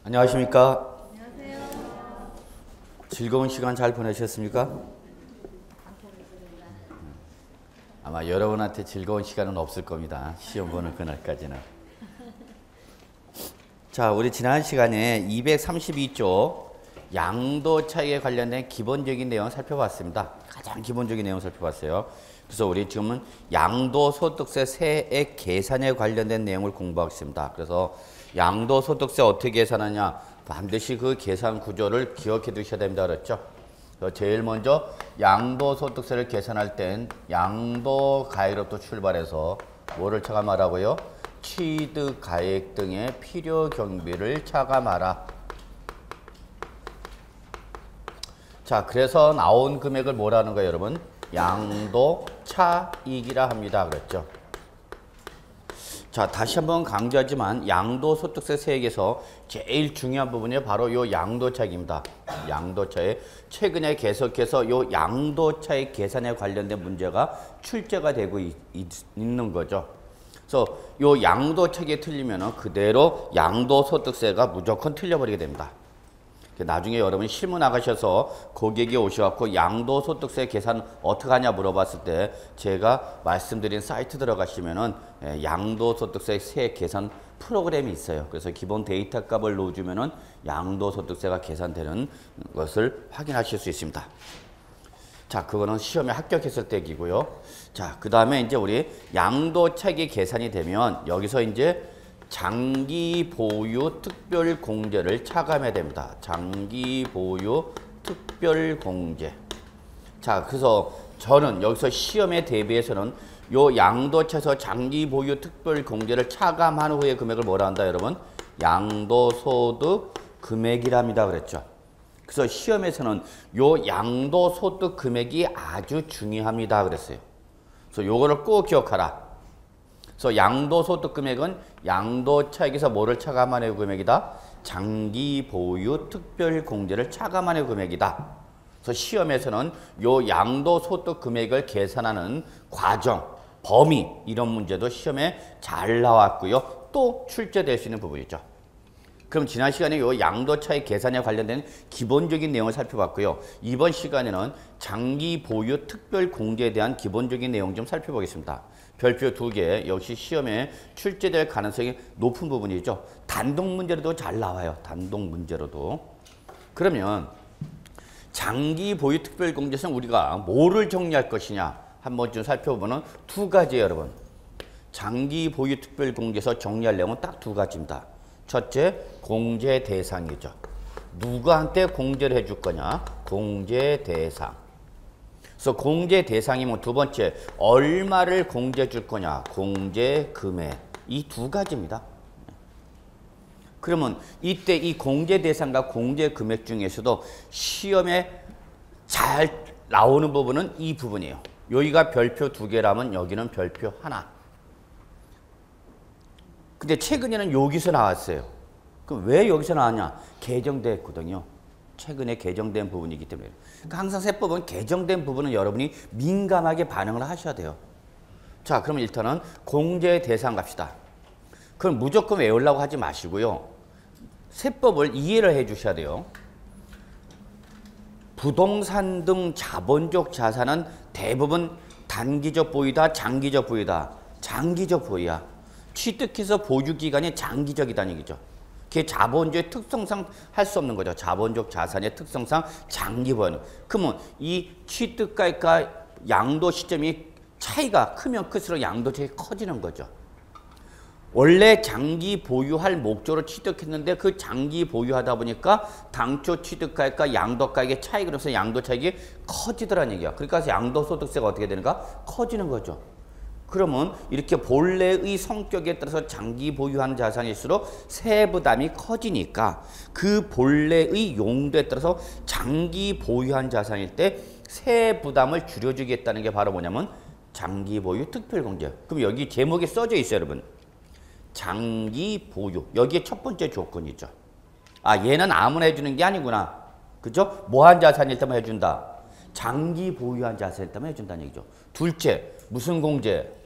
안녕하십니까? 안녕하세요. 즐거운 시간 잘 보내셨습니까? 아마 여러분한테 즐거운 시간은 없을 겁니다. 시험 보는 그날까지는. 자, 우리 지난 시간에 232조 양도 차익에 관련된 기본적인 내용을 살펴봤습니다. 가장 기본적인 내용을 살펴봤어요. 그래서 우리 지금은 양도소득세 세액 계산에 관련된 내용을 공부하겠습니다. 그래서 양도소득세 어떻게 계산하냐, 반드시 그 계산 구조를 기억해 두셔야 됩니다. 그렇죠? 제일 먼저 양도소득세를 계산할 땐 양도가액으로부터 출발해서 뭐를 차감하라고요? 취득가액 등의 필요 경비를 차감하라. 자, 그래서 나온 금액을 뭐라는 거예요, 여러분? 양도차익이라 합니다. 그랬죠? 자, 다시 한번 강조하지만 양도소득세 세액에서 제일 중요한 부분이 바로 요 양도차익입니다. 양도차익. 최근에 계속해서 요 양도차익 계산에 관련된 문제가 출제가 되고 있는 거죠. 그래서 요 양도차익이 틀리면 그대로 양도소득세가 무조건 틀려버리게 됩니다. 나중에 여러분 실무 나가셔서 고객이 오셔갖고 양도소득세 계산 어떻게 하냐 물어봤을 때 제가 말씀드린 사이트 들어가시면은 양도소득세 세액 계산 프로그램이 있어요. 그래서 기본 데이터 값을 넣어주면은 양도소득세가 계산되는 것을 확인하실 수 있습니다. 자, 그거는 시험에 합격했을 때 얘기고요. 자, 그 다음에 이제 우리 양도차익이 계산이 되면 여기서 이제 장기 보유 특별 공제를 차감해야 됩니다. 장기 보유 특별 공제. 자, 그래서 저는 여기서 시험에 대비해서는 요 양도차에서 장기 보유 특별 공제를 차감한 후에 금액을 뭐라 한다, 여러분? 양도소득 금액이랍니다. 그랬죠. 그래서 시험에서는 요 양도소득 금액이 아주 중요합니다. 그랬어요. 그래서 요거를 꼭 기억하라. 그래서 양도소득 금액은 양도차익에서 뭐를 차감하는 금액이다? 장기 보유 특별 공제를 차감하는 금액이다. 그래서 시험에서는 요 양도소득 금액을 계산하는 과정, 범위 이런 문제도 시험에 잘 나왔고요. 또 출제될 수 있는 부분이죠. 그럼 지난 시간에 요 양도차익 계산에 관련된 기본적인 내용을 살펴봤고요. 이번 시간에는 장기 보유 특별 공제에 대한 기본적인 내용 좀 살펴보겠습니다. 별표 2개, 역시 시험에 출제될 가능성이 높은 부분이죠. 단독 문제로도 잘 나와요. 단독 문제로도. 그러면 장기 보유 특별 공제에서는 우리가 뭐를 정리할 것이냐 한번 좀 살펴보면 두 가지예요, 여러분. 장기 보유 특별 공제에서 정리할 내용은 딱 두 가지입니다. 첫째, 공제 대상이죠. 누구한테 공제를 해줄 거냐? 공제 대상. 그래서 공제 대상이면 두 번째, 얼마를 공제해 줄 거냐? 공제 금액. 이 두 가지입니다. 그러면 이때 이 공제 대상과 공제 금액 중에서도 시험에 잘 나오는 부분은 이 부분이에요. 여기가 별표 2개라면 여기는 별표 1. 근데 최근에는 여기서 나왔어요. 그럼 왜 여기서 나왔냐? 개정됐거든요. 최근에 개정된 부분이기 때문에. 그러니까 항상 세법은 개정된 부분은 여러분이 민감하게 반응을 하셔야 돼요. 자, 그럼 일단은 공제 대상 갑시다. 그럼 무조건 외우려고 하지 마시고요. 세법을 이해를 해 주셔야 돼요. 부동산 등 자본적 자산은 대부분 단기적 보유다, 장기적 보유다. 장기적 보유야. 취득해서 보유기간이 장기적이다는 얘기죠. 그게 자본주의 특성상 할 수 없는 거죠. 자본적 자산의 특성상 장기 보유. 그러면 이 취득가액과 양도 시점이 차이가 크면 클수록 양도 차익이 커지는 거죠. 원래 장기 보유할 목적으로 취득했는데 그 장기 보유하다 보니까 당초 취득가액과 양도가액의 차이가 나서 양도 차익이 커지더라는 얘기야. 그러니까 양도소득세가 어떻게 되는가? 커지는 거죠. 그러면 이렇게 본래의 성격에 따라서 장기 보유한 자산일수록 세부담이 커지니까 그 본래의 용도에 따라서 장기 보유한 자산일 때 세부담을 줄여주겠다는 게 바로 뭐냐면 장기 보유 특별공제. 그럼 여기 제목에 써져 있어요, 여러분. 장기 보유. 여기에 첫 번째 조건이죠. 아, 얘는 아무나 해주는 게 아니구나. 그죠? 뭐한 자산일 때만 해준다. 장기 보유한 자산일 때만 해준다는 얘기죠. 둘째, 무슨 공제?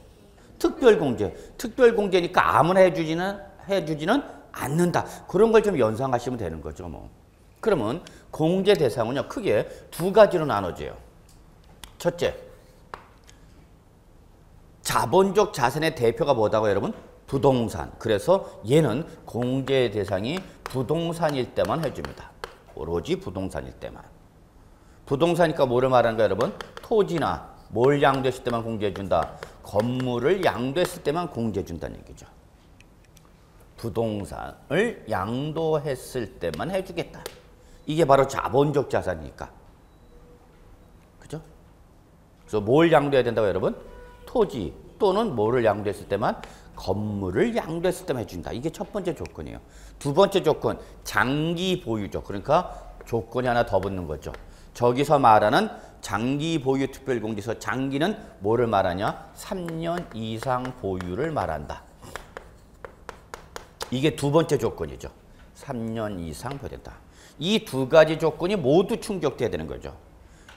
특별공제. 특별공제니까 아무나 해주지는 않는다. 그런 걸 좀 연상하시면 되는 거죠. 뭐. 그러면 공제 대상은요, 크게 두 가지로 나눠져요. 첫째, 자본적 자산의 대표가 뭐다고 여러분? 부동산. 그래서 얘는 공제 대상이 부동산일 때만 해줍니다. 오로지 부동산일 때만. 부동산이니까 뭐를 말하는 거야 여러분? 토지나 뭘 양도했을 때만 공제해준다. 건물을 양도했을 때만 공제해준다는 얘기죠. 부동산을 양도했을 때만 해주겠다. 이게 바로 자본적 자산이니까. 그죠? 그래서 뭘 양도해야 된다고 여러분? 토지 또는 뭐를 양도했을 때만? 건물을 양도했을 때만 해준다. 이게 첫 번째 조건이에요. 두 번째 조건, 장기 보유죠. 그러니까 조건이 하나 더 붙는 거죠. 저기서 말하는 장기 보유 특별공제에서 장기는 뭐를 말하냐? 3년 이상 보유를 말한다. 이게 두 번째 조건이죠. 3년 이상 보유된다. 이 두 가지 조건이 모두 충족돼야 되는 거죠.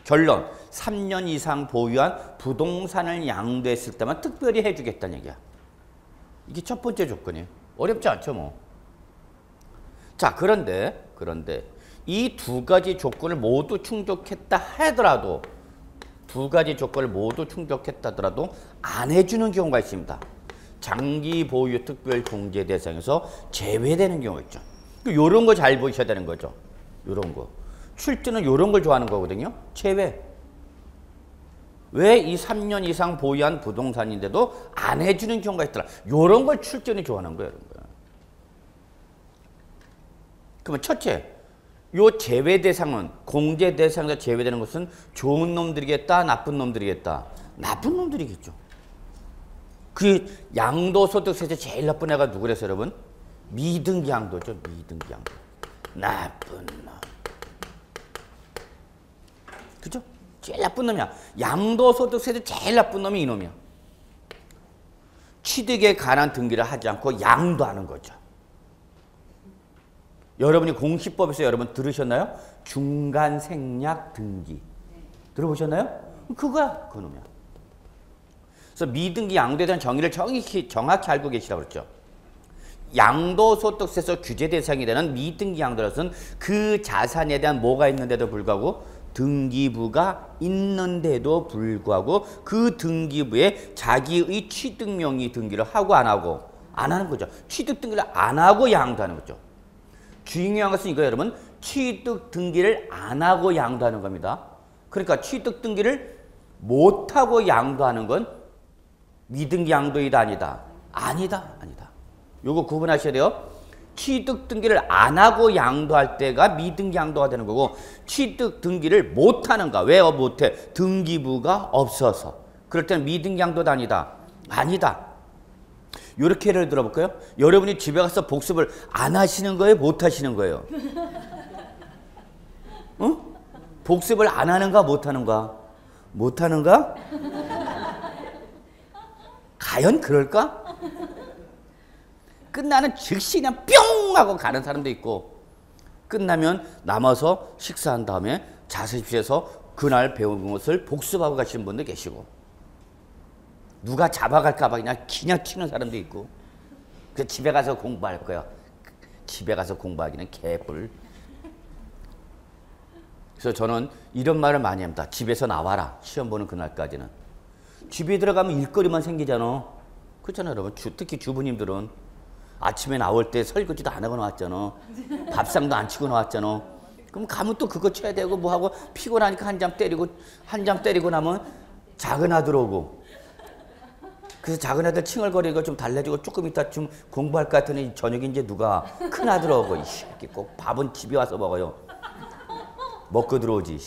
결론, 3년 이상 보유한 부동산을 양도했을 때만 특별히 해주겠다는 얘기야. 이게 첫 번째 조건이에요. 어렵지 않죠, 뭐. 자, 그런데 이 두 가지 조건을 모두 충족했다 하더라도 두 가지 조건을 모두 충족했다 하더라도 안 해주는 경우가 있습니다. 장기 보유 특별 공제 대상에서 제외되는 경우가 있죠. 요런 거 잘 보셔야 되는 거죠. 요런 거. 출제는 요런 걸 좋아하는 거거든요. 제외. 왜 이 3년 이상 보유한 부동산인데도 안 해주는 경우가 있더라. 요런 걸 출제는 좋아하는 거예요. 그러면 첫째, 요 제외 대상은 공제 대상에서 제외되는 것은 좋은 놈들이겠다, 나쁜 놈들이겠다. 나쁜 놈들이겠죠. 그 양도소득세제 제일 나쁜 애가 누구래서 여러분? 미등기 양도죠. 미등기 양도. 나쁜 놈. 그죠? 제일 나쁜 놈이야. 양도소득세제 제일 나쁜 놈이 이놈이야. 취득에 관한 등기를 하지 않고 양도하는 거죠. 여러분이 공시법에서 여러분 들으셨나요? 중간생략 등기. 들어보셨나요? 그거야. 그놈이야. 그래서 미등기 양도에 대한 정의를 정확히 알고 계시라고 그랬죠. 양도소득세에서 규제 대상이 되는 미등기 양도라서는 그 자산에 대한 뭐가 있는데도 불구하고 등기부가 있는데도 불구하고 그 등기부에 자기의 취득 명의 등기를 하고 안 하고 안 하는 거죠. 취득 등기를 안 하고 양도하는 거죠. 중요한 것은 이거 여러분, 취득 등기를 안 하고 양도하는 겁니다. 그러니까 취득 등기를 못 하고 양도하는 건 미등기 양도이다 아니다. 아니다. 요거 구분하셔야 돼요. 취득 등기를 안 하고 양도할 때가 미등기 양도가 되는 거고, 취득 등기를 못 하는가? 왜 못해? 등기부가 없어서. 그럴 때는 미등기 양도도 아니다. 요렇게 예를 들어볼까요? 여러분이 집에 가서 복습을 안 하시는 거예요? 못 하시는 거예요? 응? 복습을 안 하는가? 못 하는가? 못 하는가? 과연 그럴까? 끝나는 즉시 그냥 뿅 하고 가는 사람도 있고, 끝나면 남아서 식사한 다음에 자습실에서 그날 배운 것을 복습하고 가시는 분도 계시고, 누가 잡아갈까 봐 그냥 치는 사람도 있고, 그래서 집에 가서 공부할 거야. 집에 가서 공부하기는 개뿔. 그래서 저는 이런 말을 많이 합니다. 집에서 나와라. 시험 보는 그날까지는. 집에 들어가면 일거리만 생기잖아. 그렇잖아요, 여러분. 특히 주부님들은 아침에 나올 때 설거지도 안 하고 나왔잖아. 밥상도 안 치고 나왔잖아. 그럼 가면 또 그거 쳐야 되고 뭐하고 피곤하니까 한 잠 때리고 나면 작은 아들 오고, 그래서 작은 아들 칭얼거리는 거 좀 달래주고 조금 이따 좀 공부할 것 같으니 저녁에 이제 누가 큰 아들 오고, 이 새끼 꼭 밥은 집에 와서 먹어요. 먹고 들어오지.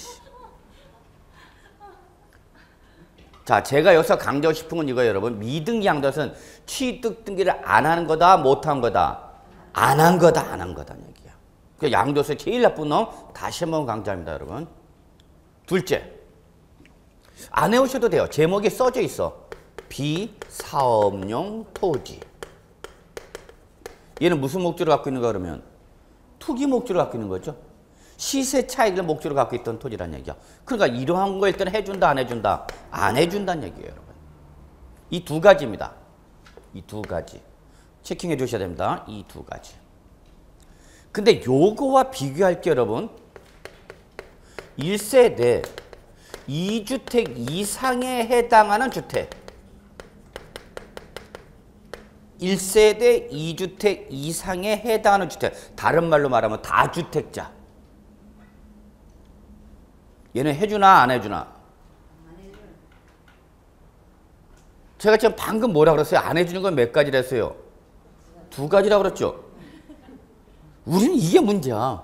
자, 제가 여기서 강조하고 싶은 건 이거예요, 여러분. 미등기 양도는 취득 등기를 안 하는 거다, 못 한 거다. 안 한 거다는 얘기야. 그 양도세 제일 나쁜 놈 다시 한번 강조합니다, 여러분. 둘째, 안 해오셔도 돼요. 제목에 써져 있어. 비사업용 토지. 얘는 무슨 목적을 갖고 있는가 그러면 투기 목적을 갖고 있는 거죠. 시세 차익을 목적으로 갖고 있던 토지란 얘기야. 그러니까 이러한 거 일단 해준다, 안 해준다? 안 해준다는 얘기예요, 여러분. 이 두 가지입니다. 이 두 가지. 체킹해 주셔야 됩니다. 이 두 가지. 근데 요거와 비교할 게 여러분 1세대 2주택 이상에 해당하는 주택 1세대 2주택 이상에 해당하는 주택 다른 말로 말하면 다주택자 얘는 해주나 안 해주나? 제가 지금 방금 뭐라 그랬어요? 안 해주는 건 몇 가지라 했어요? 2가지라고 그랬죠? 우리는 이게 문제야.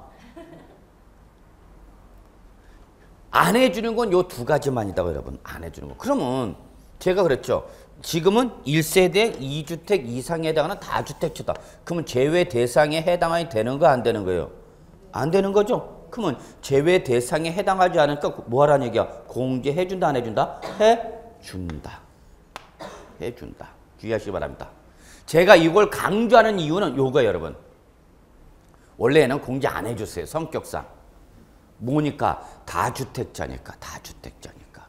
안 해주는 건 요 2가지만이다 여러분. 안 해주는 거. 그러면 제가 그랬죠. 지금은 1세대 2주택 이상에 해당하는 다주택자다. 그러면 제외 대상에 해당이 되는 거 안 되는 거예요? 안 되는 거죠? 그러면 제외 대상에 해당하지 않으니까 뭐 하라는 얘기야? 공제해준다 안 해준다? 해준다. 해준다. 주의하시기 바랍니다. 제가 이걸 강조하는 이유는 요거예요 여러분. 원래는 공제 안 해줬어요. 성격상. 뭐니까? 다주택자니까. 다주택자니까.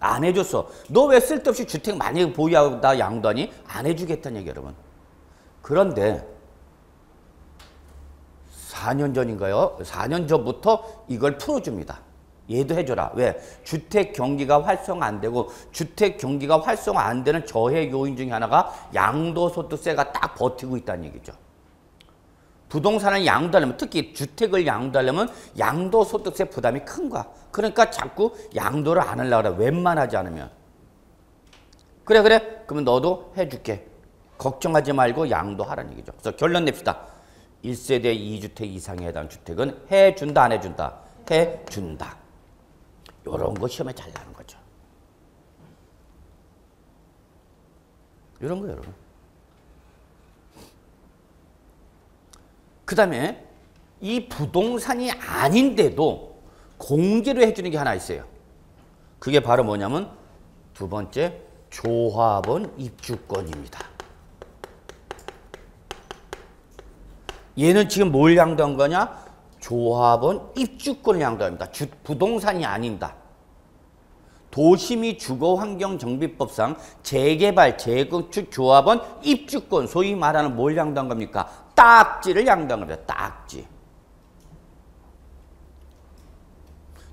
안 해줬어. 너 왜 쓸데없이 주택 많이 보유하다 양도하니? 안 해주겠다는 얘기 여러분. 그런데 4년 전인가요? 4년 전부터 이걸 풀어줍니다. 얘도 해줘라. 왜? 주택 경기가 활성화 안 되고 주택 경기가 활성화 안 되는 저해 요인 중에 하나가 양도소득세가 딱 버티고 있다는 얘기죠. 부동산을 양도하려면 특히 주택을 양도하려면 양도소득세 부담이 큰 거야. 그러니까 자꾸 양도를 안 하려고 그래. 웬만하지 않으면. 그래. 그러면 너도 해줄게. 걱정하지 말고 양도하라는 얘기죠. 그래서 결론 냅시다. 1세대 2주택 이상에 해당하는 주택은 해준다 안 해준다? 해준다. 이런 거 시험에 잘 나는 거죠. 이런 거 여러분. 그 다음에 이 부동산이 아닌데도 공제를 해주는 게 하나 있어요. 그게 바로 뭐냐면 2번째 조합원 입주권입니다. 얘는 지금 뭘 양도한 거냐? 조합원 입주권을 양도합니다. 부동산이 아닙니다. 도시및 주거환경정비법상 재개발, 재건축 조합원 입주권, 소위 말하는 뭘 양도한 겁니까? 딱지를 양도한 겁니다. 딱지.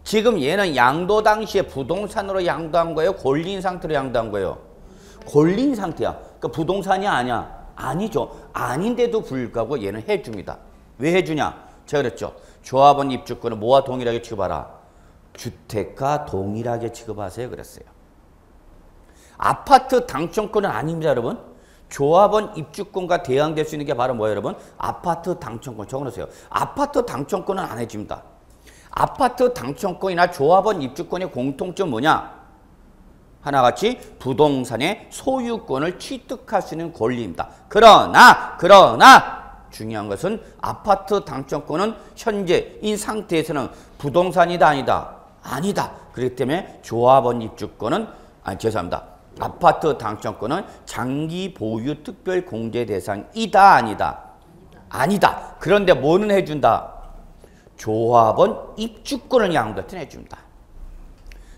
지금 얘는 양도 당시에 부동산으로 양도한 거예요? 권리인 상태로 양도한 거예요? 권리인 상태야. 그러니까 부동산이 아니야. 아니죠. 아닌데도 불구하고 얘는 해줍니다. 왜 해주냐? 제가 그랬죠. 조합원 입주권을 뭐와 동일하게 취급하라? 주택과 동일하게 취급하세요. 그랬어요. 아파트 당첨권은 아닙니다, 여러분. 조합원 입주권과 대항될 수 있는 게 바로 뭐예요, 여러분? 아파트 당첨권. 적어놓으세요. 아파트 당첨권은 안 해줍니다. 아파트 당첨권이나 조합원 입주권의 공통점 뭐냐? 하나같이 부동산의 소유권을 취득할 수 있는 권리입니다. 그러나 중요한 것은 아파트 당첨권은 현재 이 상태에서는 부동산이다 아니다? 아니다. 그렇기 때문에 조합원 입주권은 죄송합니다. 아파트 당첨권은 장기 보유 특별 공제 대상이다 아니다? 아니다. 그런데 뭐는 해준다? 조합원 입주권을 양도하여 해줍니다.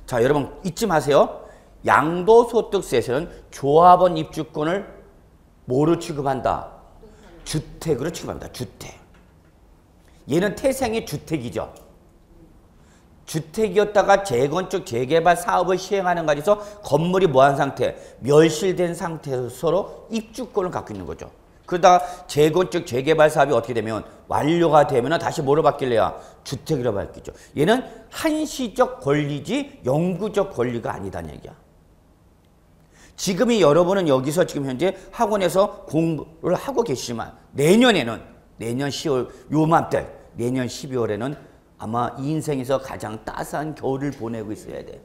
자, 여러분 잊지 마세요. 양도소득세에서는 조합원 입주권을 뭐로 취급한다? 주택으로 취급합니다. 주택. 얘는 태생의 주택이죠. 주택이었다가 재건축, 재개발 사업을 시행하는 과정에서 건물이 뭐한 상태? 멸실된 상태에서 서로 입주권을 갖고 있는 거죠. 그러다가 재건축, 재개발 사업이 어떻게 되면 완료가 되면 다시 뭐로 바뀔래요? 주택으로 바뀌죠. 얘는 한시적 권리지 영구적 권리가 아니다는 얘기야. 지금이 여러분은 여기서 지금 현재 학원에서 공부를 하고 계시지만 내년 10월 요맘때 내년 12월에는 아마 이 인생에서 가장 따스한 겨울을 보내고 있어야 돼.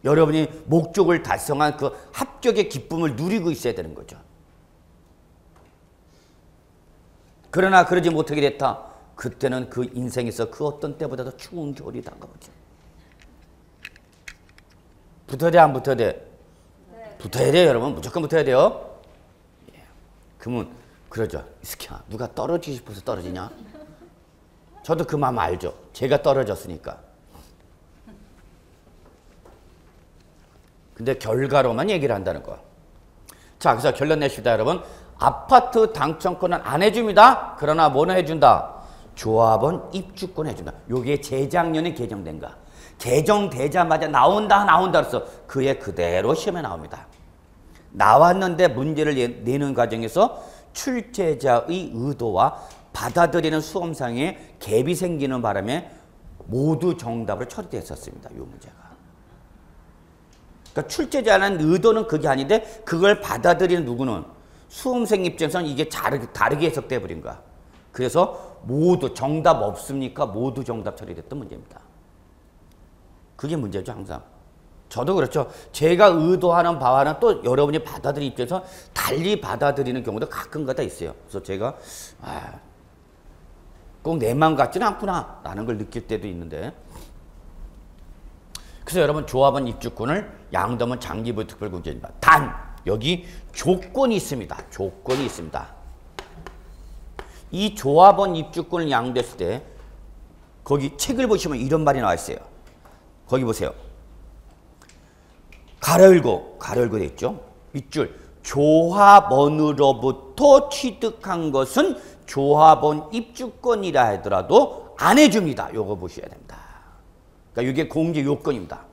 여러분이 목적을 달성한 그 합격의 기쁨을 누리고 있어야 되는 거죠. 그러나 그러지 못하게 됐다. 그때는 그 인생에서 그 어떤 때보다도 추운 겨울이 다가오죠. 붙어야 돼, 안 붙어야 돼? 네. 붙어야 돼요, 여러분. 무조건 붙어야 돼요. 예. 그러면 그러죠. 이스키야, 누가 떨어지고 싶어서 떨어지냐? 저도 그 마음 알죠. 제가 떨어졌으니까. 근데 결과로만 얘기를 한다는 거. 자, 그래서 결론 내십시다, 여러분. 아파트 당첨권은 안 해줍니다. 그러나 뭐는 해준다? 조합원 입주권 해준다. 요게 재작년에 개정된 거. 개정되자마자 나온다 그래서 그에 그대로 시험에 나옵니다. 나왔는데 문제를 내는 과정에서 출제자의 의도와 받아들이는 수험상에 갭이 생기는 바람에 모두 정답을 처리됐었습니다. 이 문제가. 그러니까 출제자는 의도는 그게 아닌데 그걸 받아들이는 누구는 수험생 입장에서는 이게 다르게 해석돼 버린 거야. 그래서 모두 정답 없습니까? 모두 정답 처리됐던 문제입니다. 그게 문제죠, 항상. 저도 그렇죠. 제가 의도하는 바와는 또 여러분이 받아들이는 입장에서 달리 받아들이는 경우도 가끔가다 있어요. 그래서 제가 꼭 내 마음 같지는 않구나 라는 걸 느낄 때도 있는데, 그래서 여러분 조합원 입주권을 양도하면 장기보유 특별공제입니다. 단 여기 조건이 있습니다. 조건이 있습니다. 이 조합원 입주권을 양도했을 때 거기 책을 보시면 이런 말이 나와 있어요. 거기 보세요. 가로열고 돼 있죠. 밑줄 조합원으로부터 취득한 것은 조합원 입주권이라 하더라도 안 해줍니다. 요거 보셔야 됩니다. 그러니까 이게 공제 요건입니다.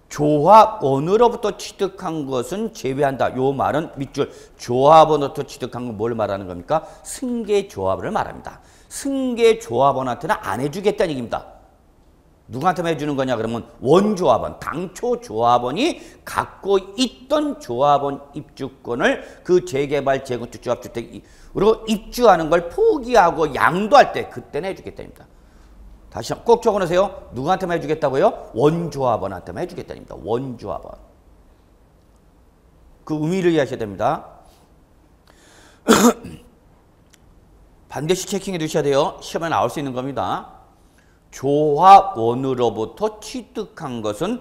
조합원으로부터 취득한 것은 제외한다. 요 말은 밑줄 조합원으로부터 취득한 건 뭘 말하는 겁니까? 승계조합원을 말합니다. 승계조합원한테는 안 해주겠다는 얘기입니다. 누구한테만 해주는 거냐 그러면 원조합원, 당초 조합원이 갖고 있던 조합원 입주권을 그 재개발, 재건축, 조합주택으로 입주하는 걸 포기하고 양도할 때 그때는 해주겠다입니다. 다시 꼭 적어놓으세요. 누구한테만 해주겠다고요? 원조합원한테만 해주겠다입니다. 원조합원. 그 의미를 이해하셔야 됩니다. 반드시 체킹해 두셔야 돼요. 시험에 나올 수 있는 겁니다. 조합원으로부터 취득한 것은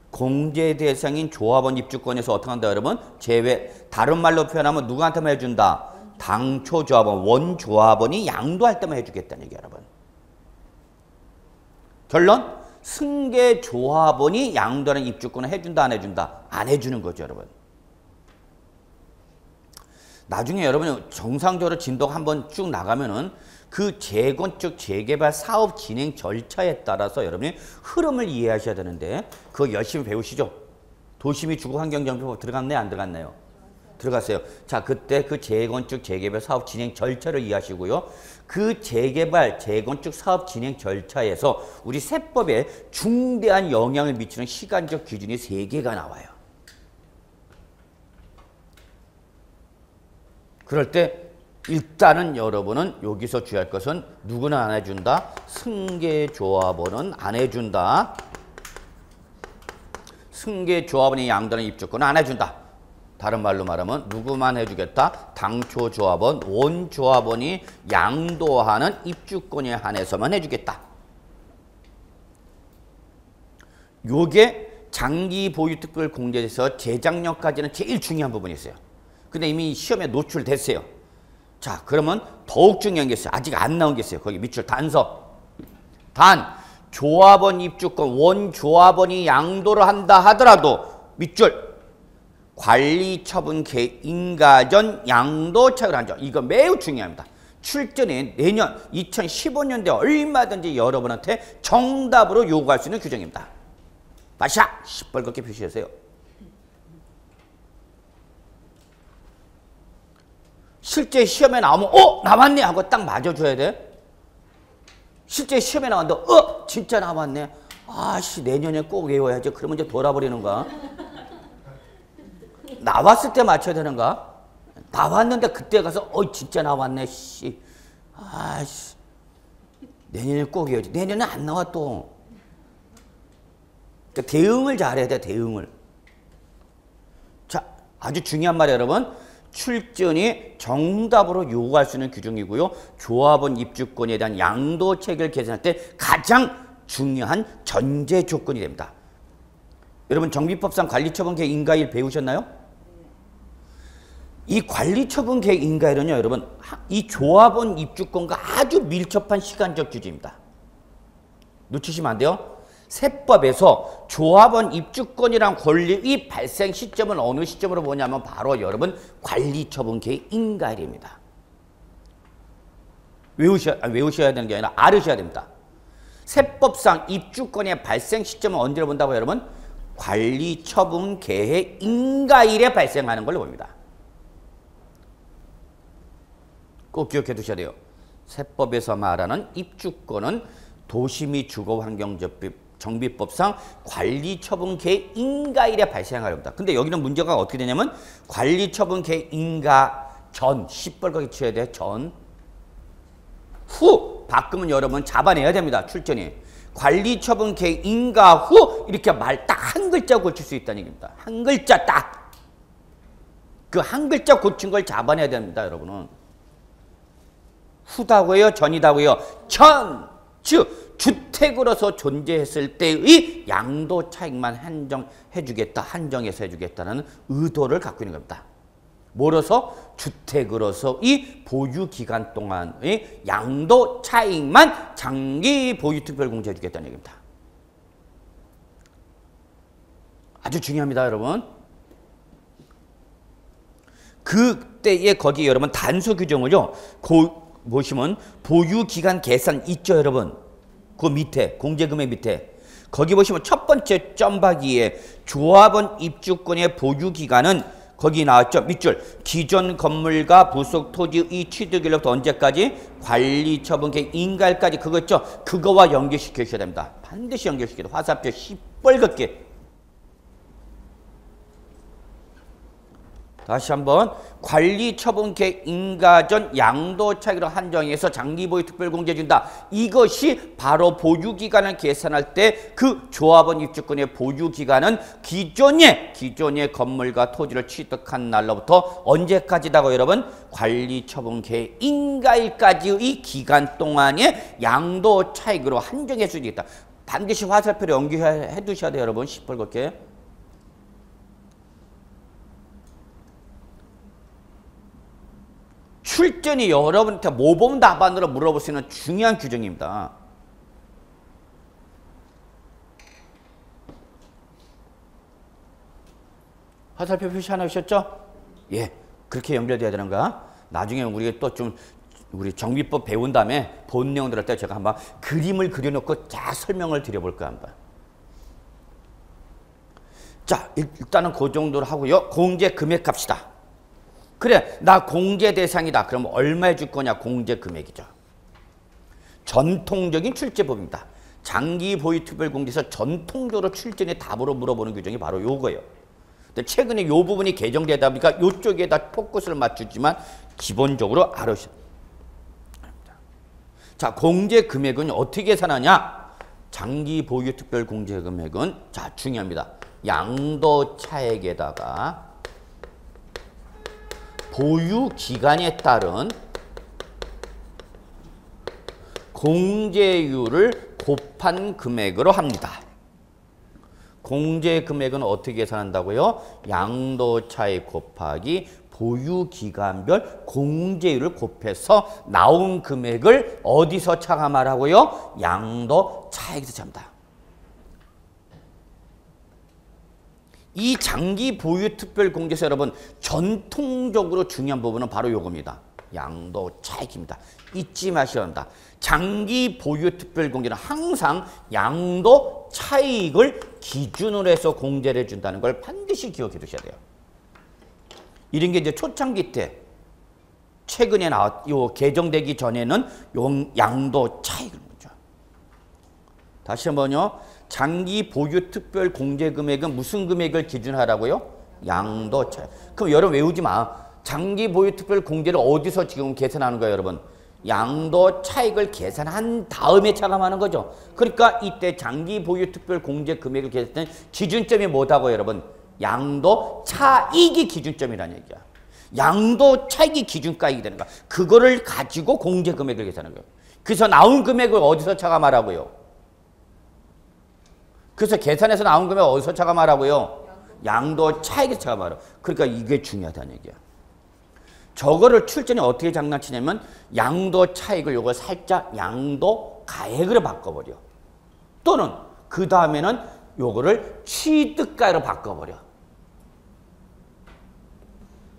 공제 대상인 조합원 입주권에서 어떻게 한다 여러분? 제외. 다른 말로 표현하면 누구한테만 해준다? 당초 조합원, 원조합원이 양도할 때만 해주겠다는 얘기예요, 여러분. 결론, 승계조합원이 양도하는 입주권을 해준다, 안 해준다? 안 해주는 거죠, 여러분. 나중에 여러분이 정상적으로 진도가 한번 쭉 나가면은 그 재건축, 재개발 사업 진행 절차에 따라서 여러분이 흐름을 이해하셔야 되는데 그거 열심히 배우시죠? 도시미 주거환경정비법 들어갔나요? 안 들어갔나요? 들어갔어요. 자, 그때 그 재건축, 재개발 사업 진행 절차를 이해하시고요. 그 재개발, 재건축 사업 진행 절차에서 우리 세법에 중대한 영향을 미치는 시간적 기준이 3개가 나와요. 그럴 때 일단은 여러분은 여기서 주의할 것은 누구는 안 해준다? 승계조합원은 안 해준다. 승계조합원이 양도하는 입주권은 안 해준다. 다른 말로 말하면 누구만 해주겠다? 당초 조합원, 원조합원이 양도하는 입주권에 한해서만 해주겠다. 요게 장기 보유 특별 공제에서 재작년까지는 제일 중요한 부분이 있어요. 근데 이미 시험에 노출됐어요. 자, 그러면 더욱 중요한 게 있어요. 아직 안 나온 게 있어요. 거기 밑줄 단서. 단, 조합원 입주권, 원조합원이 양도를 한다 하더라도 밑줄 관리처분 인가전 양도책을 한 점. 이거 매우 중요합니다. 출전에 내년 2015년도에 얼마든지 여러분한테 정답으로 요구할 수 있는 규정입니다. 마샤! 시뻘겋게 표시하세요. 실제 시험에 나오면 나왔네 하고 딱 맞아줘야 돼. 실제 시험에 나왔는데 진짜 나왔네. 아씨 내년에 꼭 외워야지. 그러면 이제 돌아버리는 거야. 나왔을 때 맞춰야 되는가? 나왔는데 그때 가서 진짜 나왔네. 씨. 아씨 내년에 꼭 외워야지. 내년에 안 나와 또. 그러니까 대응을 잘해야 돼. 대응을. 자, 아주 중요한 말이에요 여러분. 출전이 정답으로 요구할 수 있는 규정이고요. 조합원 입주권에 대한 양도책을 계산할 때 가장 중요한 전제 조건이 됩니다. 여러분 정비법상 관리처분 계획 인가일 배우셨나요? 이 관리처분 계획 인가일은요. 여러분 이 조합원 입주권과 아주 밀접한 시간적 규제입니다. 놓치시면 안 돼요. 세법에서 조합원 입주권이란 권리의 발생 시점은 어느 시점으로 보냐면 바로 여러분 관리처분계획 인가일입니다. 외우셔야 되는 게 아니라 알으셔야 됩니다. 세법상 입주권의 발생 시점은 언제로 본다고 여러분? 관리처분계획 인가일에 발생하는 걸로 봅니다. 꼭 기억해 두셔야 돼요. 세법에서 말하는 입주권은 도시 및 주거환경정비법상 관리처분계획 인가일에 발생하려 합니다. 근데 여기는 문제가 어떻게 되냐면 관리처분계획 인가 전 시뻘겋게 쳐야 돼. 전 후 바꾸면 여러분 잡아내야 됩니다. 출전이 관리처분계획 인가 후 이렇게 말 딱 한 글자 고칠 수 있다는 얘기입니다. 한 글자 딱 그 한 글자 고친 걸 잡아내야 됩니다. 여러분은 후다고요? 전이다고요? 전! 즉 주택으로서 존재했을 때의 양도 차익만 한정해서 해주겠다는 의도를 갖고 있는 겁니다. 뭐로서? 주택으로서의 보유기간 동안의 양도 차익만 장기 보유특별 공제해 주겠다는 얘기입니다. 아주 중요합니다, 여러분. 그때에 거기에 여러분 단수 규정을요. 보시면 보유기간 계산 있죠, 여러분. 그 밑에 공제금액 밑에 거기 보시면 첫 번째 점박이에 조합원 입주권의 보유기간은 거기 나왔죠. 밑줄 기존 건물과 부속 토지의 취득일로부터 언제까지? 관리처분계획 인가일까지 그거 있죠. 그거와 연결시켜 주셔야 됩니다. 반드시 연결시켜야 돼요. 화살표 시뻘겋게. 다시 한번 관리처분계획 인가 전 양도 차익으로 한정해서 장기보유 특별공제 준다. 이것이 바로 보유기간을 계산할 때 그 조합원 입주권의 보유기간은 기존의 건물과 토지를 취득한 날로부터 언제까지다고 여러분? 관리처분계획 인가일까지의 기간 동안의 양도 차익으로 한정해 주겠다. 반드시 화살표를 연결해 두셔야 돼요, 여러분. 시뻘겋게. 출전이 여러분한테 모범 답안으로 물어볼 수 있는 중요한 규정입니다. 화살표 표시 하나 하셨죠? 예, 그렇게 연결돼야 되는가? 나중에 우리가 또 좀 우리 정비법 배운 다음에 본 내용 들을 때 제가 한번 그림을 그려놓고 쫙 설명을 드려볼까 한번. 자, 일단은 그 정도로 하고요. 공제 금액 갑시다. 그래, 나 공제 대상이다. 그럼 얼마에 줄 거냐? 공제 금액이죠. 전통적인 출제법입니다. 장기 보유 특별 공제에서 전통적으로 출전의 답으로 물어보는 규정이 바로 요거예요. 근데 최근에 요 부분이 개정되다 보니까 요쪽에다 포커스를 맞추지만 기본적으로 알으셔야 합니다. 자, 공제 금액은 어떻게 계산하냐? 장기 보유 특별 공제 금액은 자, 중요합니다. 양도 차액에다가 보유 기간에 따른 공제율을 곱한 금액으로 합니다. 공제 금액은 어떻게 계산한다고요? 양도 차익 곱하기 보유 기간별 공제율을 곱해서 나온 금액을 어디서 차감하라고요? 양도 차익에서 잡니다. 이 장기 보유 특별 공제에서 여러분 전통적으로 중요한 부분은 바로 요겁니다. 양도 차익입니다. 잊지 마셔야 한다. 장기 보유 특별 공제는 항상 양도 차익을 기준으로 해서 공제를 해준다는 걸 반드시 기억해 두셔야 돼요. 이런 게 이제 초창기 때 최근에 개정되기 전에는 양도 차익을 보죠. 다시 한번요. 장기 보유 특별 공제 금액은 무슨 금액을 기준하라고요? 양도 차익. 그럼 여러분 외우지 마. 장기 보유 특별 공제를 어디서 지금 계산하는 거예요, 여러분? 양도 차익을 계산한 다음에 차감하는 거죠. 그러니까 이때 장기 보유 특별 공제 금액을 계산할 때 기준점이 뭐다고 여러분? 양도 차익이 기준점이라는 얘기야. 양도 차익이 기준가액이 되는 거야. 그거를 가지고 공제 금액을 계산하는 거예요. 그래서 나온 금액을 어디서 차감하라고요? 그래서 계산해서 나온 금액 어디서 차감하라고요? 양도 차익에서 차감하라고. 그러니까 이게 중요하다는 얘기야. 저거를 출전이 어떻게 장난치냐면 양도 차익을 요걸 살짝 양도 가액으로 바꿔버려. 또는 그 다음에는 요거를 취득가로 바꿔버려.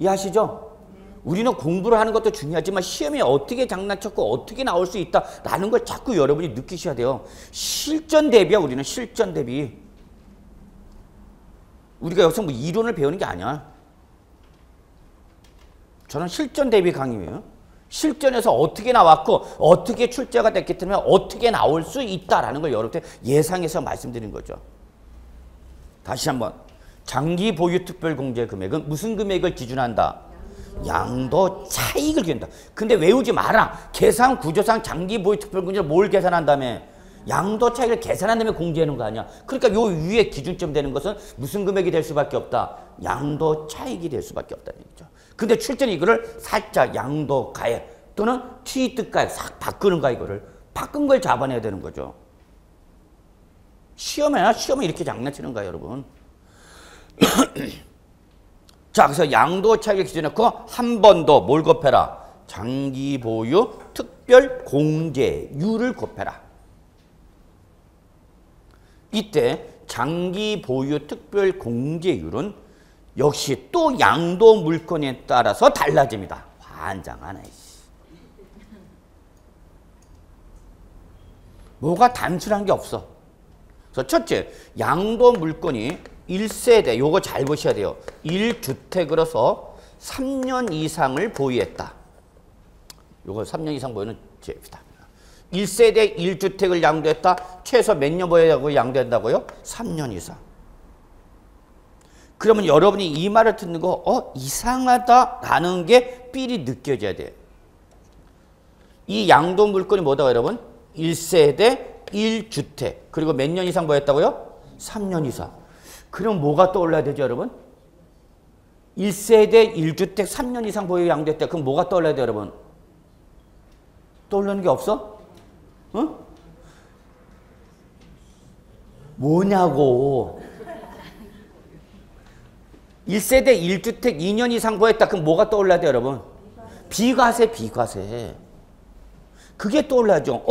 이해하시죠? 우리는 공부를 하는 것도 중요하지만 시험에 어떻게 장난쳤고 어떻게 나올 수 있다라는 걸 자꾸 여러분이 느끼셔야 돼요. 실전 대비야. 우리는 실전 대비. 우리가 여기서 뭐 이론을 배우는 게 아니야. 저는 실전 대비 강의예요. 실전에서 어떻게 나왔고 어떻게 출제가 됐기 때문에 어떻게 나올 수 있다라는 걸 여러분한테 예상해서 말씀드린 거죠. 다시 한번. 장기 보유 특별 공제 금액은 무슨 금액을 기준한다? 양도 차익을 기준한다. 근데 외우지 마라. 계산 구조상 장기 보유 특별 공제를 뭘 계산한다며? 양도 차익을 계산한 다음에 공제하는 거 아니야. 그러니까 요 위에 기준점 되는 것은 무슨 금액이 될 수밖에 없다? 양도 차익이 될 수밖에 없다는 얘기죠. 근데 출제는 이거를 살짝 양도 가액 또는 취득 가액 싹 바꾸는 거야. 이거를 바꾼 걸 잡아내야 되는 거죠. 시험에 이렇게 장난치는 거야, 여러분. 자, 그래서 양도 차익을 기준해놓고 한 번 더 뭘 곱해라? 장기 보유 특별 공제율을 곱해라. 이때 장기 보유 특별 공제율은 역시 또 양도 물건에 따라서 달라집니다. 환장하네. 뭐가 단순한 게 없어. 그래서 첫째, 양도 물건이 1세대, 요거 잘 보셔야 돼요. 1주택으로서 3년 이상을 보유했다. 요거 3년 이상 보유는 제입니다. 1세대 1주택을 양도했다. 최소 몇 년 보유하고 양도한다고요? 3년 이상. 그러면 여러분이 이 말을 듣는 거 이상하다라는 게 삘이 느껴져야 돼요. 이 양도 물건이 뭐다고 여러분? 1세대 1주택. 그리고 몇 년 이상 보유했다고요? 3년 이상. 그럼 뭐가 떠올라야 되죠, 여러분? 1세대 1주택 3년 이상 보유 양도했다. 그럼 뭐가 떠올라야 돼요, 여러분? 떠오르는 게 없어? 어? 뭐냐고. 1세대 1주택 2년 이상 보유했다. 그럼 뭐가 떠올라야 돼요, 여러분? 비과세, 비과세. 그게 떠올라죠.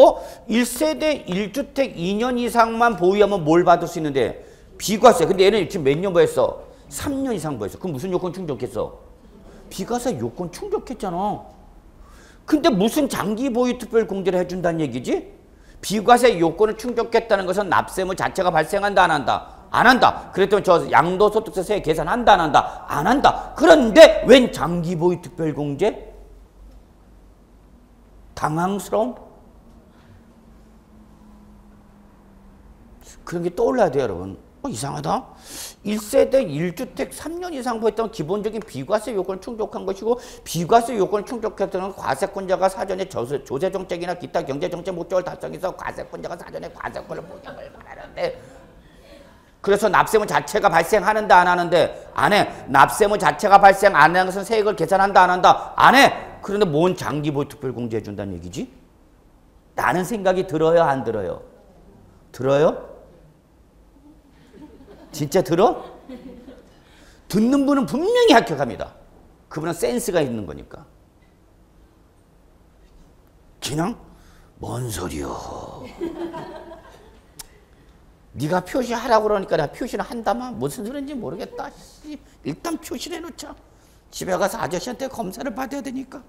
1세대 1주택 2년 이상만 보유하면 뭘 받을 수 있는데? 비과세. 근데 얘는 지금 몇 년 보유했어? 3년 이상 보유했어. 그럼 무슨 요건 충족했어? 비과세 요건 충족했잖아. 근데 무슨 장기 보유 특별 공제를 해준다는 얘기지? 비과세 요건을 충족했다는 것은 납세무 자체가 발생한다, 안 한다? 안 한다. 그랬더니 저 양도소득세 세액 계산한다, 안 한다? 안 한다. 그런데 웬 장기 보유 특별 공제? 당황스러움? 그런 게 떠올라야 돼요, 여러분. 이상하다. 1세대 1주택 3년 이상 보였다면 기본적인 비과세 요건을 충족한 것이고 비과세 요건을 충족했다는 과세권자가 사전에 조세정책이나 기타 경제정책 목적을 달성해서 과세권자가 사전에 과세권을 보장을 말하는데 그래서 납세무 자체가 발생하는데 안 하는데 안 해. 납세무 자체가 발생 안 하는 것은 세액을 계산한다 안 한다 안 해. 그런데 뭔 장기보유 특별공제 해준다는 얘기지? 라는 생각이 들어요 안 들어요? 들어요? 진짜 들어? 듣는 분은 분명히 합격합니다. 그분은 센스가 있는 거니까. 그냥 뭔 소리여. 네가 표시하라고 그러니까 내가 표시를 한다만 무슨 소리인지 모르겠다. 일단 표시를 해놓자. 집에 가서 아저씨한테 검사를 받아야 되니까.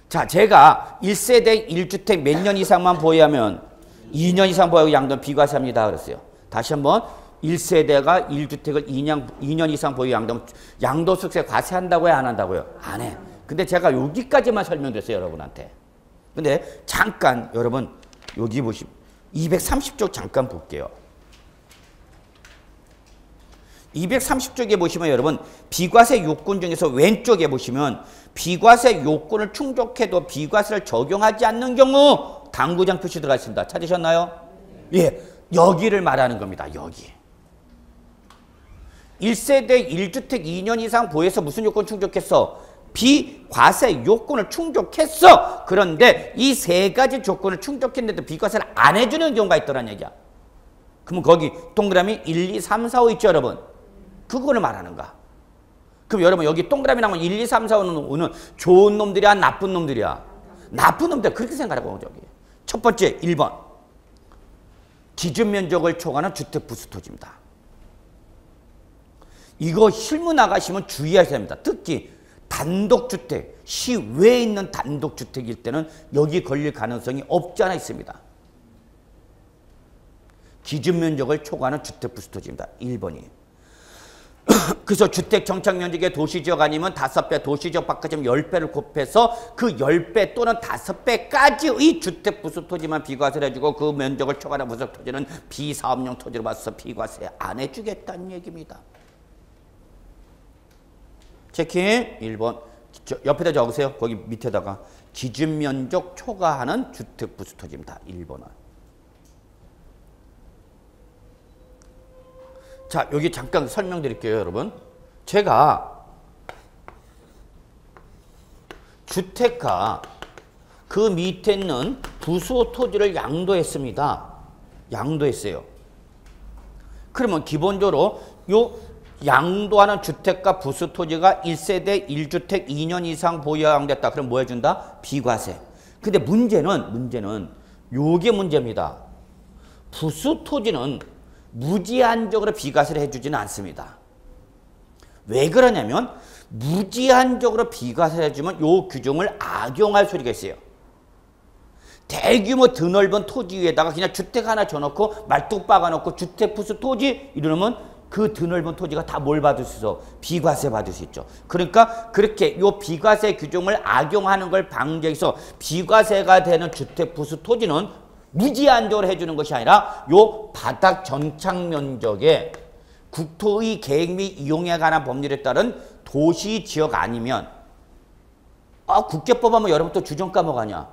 자, 제가 1세대 1주택 몇 년 이상만 보유하면 2년 이상 보유하고 양도는 비과세합니다 그랬어요. 다시 한번 1세대가 1주택을 2년 이상 보유 양도하면 양도소득세 과세한다고요 안 한다고요? 안 해. 근데 제가 여기까지만 설명드렸어요 여러분한테. 근데 잠깐 여러분 여기 보시면 230쪽 잠깐 볼게요. 230쪽에 보시면 여러분 비과세 요건 중에서 왼쪽에 보시면 비과세 요건을 충족해도 비과세를 적용하지 않는 경우 당구장 표시 들어가 있습니다. 찾으셨나요? 예, 여기를 말하는 겁니다. 여기. 1세대 1주택 2년 이상 보유해서 무슨 요건 충족했어? 비과세 요건을 충족했어. 그런데 이 세 가지 조건을 충족했는데도 비과세를 안 해주는 경우가 있더란 얘기야. 그러면 거기 동그라미 1, 2, 3, 4, 5 있죠 여러분? 그거를 말하는 거야. 그럼 여러분 여기 동그라미 나오면 1, 2, 3, 4, 5는 좋은 놈들이야 나쁜 놈들이야? 나쁜 놈들 그렇게 생각하라고 저기. 첫 번째 1번. 기준 면적을 초과하는 주택 부수 토지입니다. 이거 실무 나가시면 주의하셔야 합니다. 특히 단독주택, 시외에 있는 단독주택일 때는 여기 걸릴 가능성이 없지 않아 있습니다. 기준 면적을 초과하는 주택 부수 토지입니다. 1번이. 그래서 주택 정착 면적의 도시지역 아니면 5배, 도시지역 바깥이면 10배를 곱해서 그 10배 또는 5배까지의 주택 부수 토지만 비과세를 해주고 그 면적을 초과하는 부수 토지는 비사업용 토지로 봐서 비과세 안 해주겠다는 얘기입니다. 체킹 1번. 옆에다 적으세요. 거기 밑에다가 기준 면적 초과하는 주택 부수 토지입니다. 1번은. 자, 여기 잠깐 설명드릴게요, 여러분. 제가 주택가 그 밑에 있는 부수 토지를 양도했습니다. 양도했어요. 그러면 기본적으로 요 양도하는 주택가 부수 토지가 1세대 1주택 2년 이상 보유양됐다. 그럼 뭐 해준다? 비과세. 근데 문제는 요게 문제입니다. 부수 토지는 무제한적으로 비과세를 해주지는 않습니다. 왜 그러냐면 무제한적으로 비과세를 해주면 요 규정을 악용할 소리가 있어요. 대규모 드넓은 토지 위에다가 그냥 주택 하나 줘놓고 말뚝 박아놓고 주택 부수 토지 이러면 그 드넓은 토지가 다 뭘 받을 수 있어? 비과세 받을 수 있죠. 그러니까 그렇게 요 비과세 규정을 악용하는 걸 방지해서 비과세가 되는 주택 부수 토지는 무제한적으로 해주는 것이 아니라 요 바닥 정착 면적에 국토의 계획 및 이용에 관한 법률에 따른 도시 지역 아니면 국제법 하면 여러분 또 주정 까먹하냐?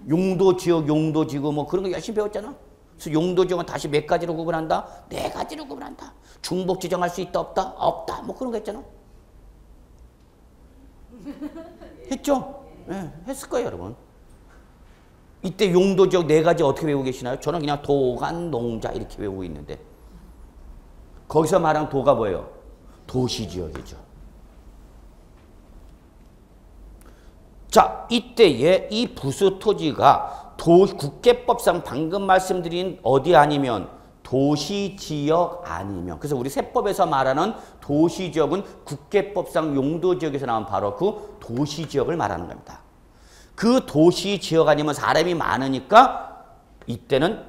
용도 지역, 용도 지구 뭐 그런 거 열심히 배웠잖아. 그래서 용도 지역은 다시 몇 가지로 구분한다? 4가지로 구분한다. 중복 지정할 수 있다 없다? 없다. 뭐 그런 거 했잖아. 했죠? 네, 했을 거예요, 여러분. 이때 용도 지역 4가지 어떻게 외우고 계시나요? 저는 그냥 도간, 농자 이렇게 외우고 있는데 거기서 말하는 도가 뭐예요? 도시지역이죠. 자, 이때에 이 부수 토지가 국계법상 방금 말씀드린 어디 아니면 도시지역 아니면 그래서 우리 세법에서 말하는 도시지역은 국계법상 용도지역에서 나온 바로 그 도시지역을 말하는 겁니다. 그 도시지역 아니면 사람이 많으니까 이때는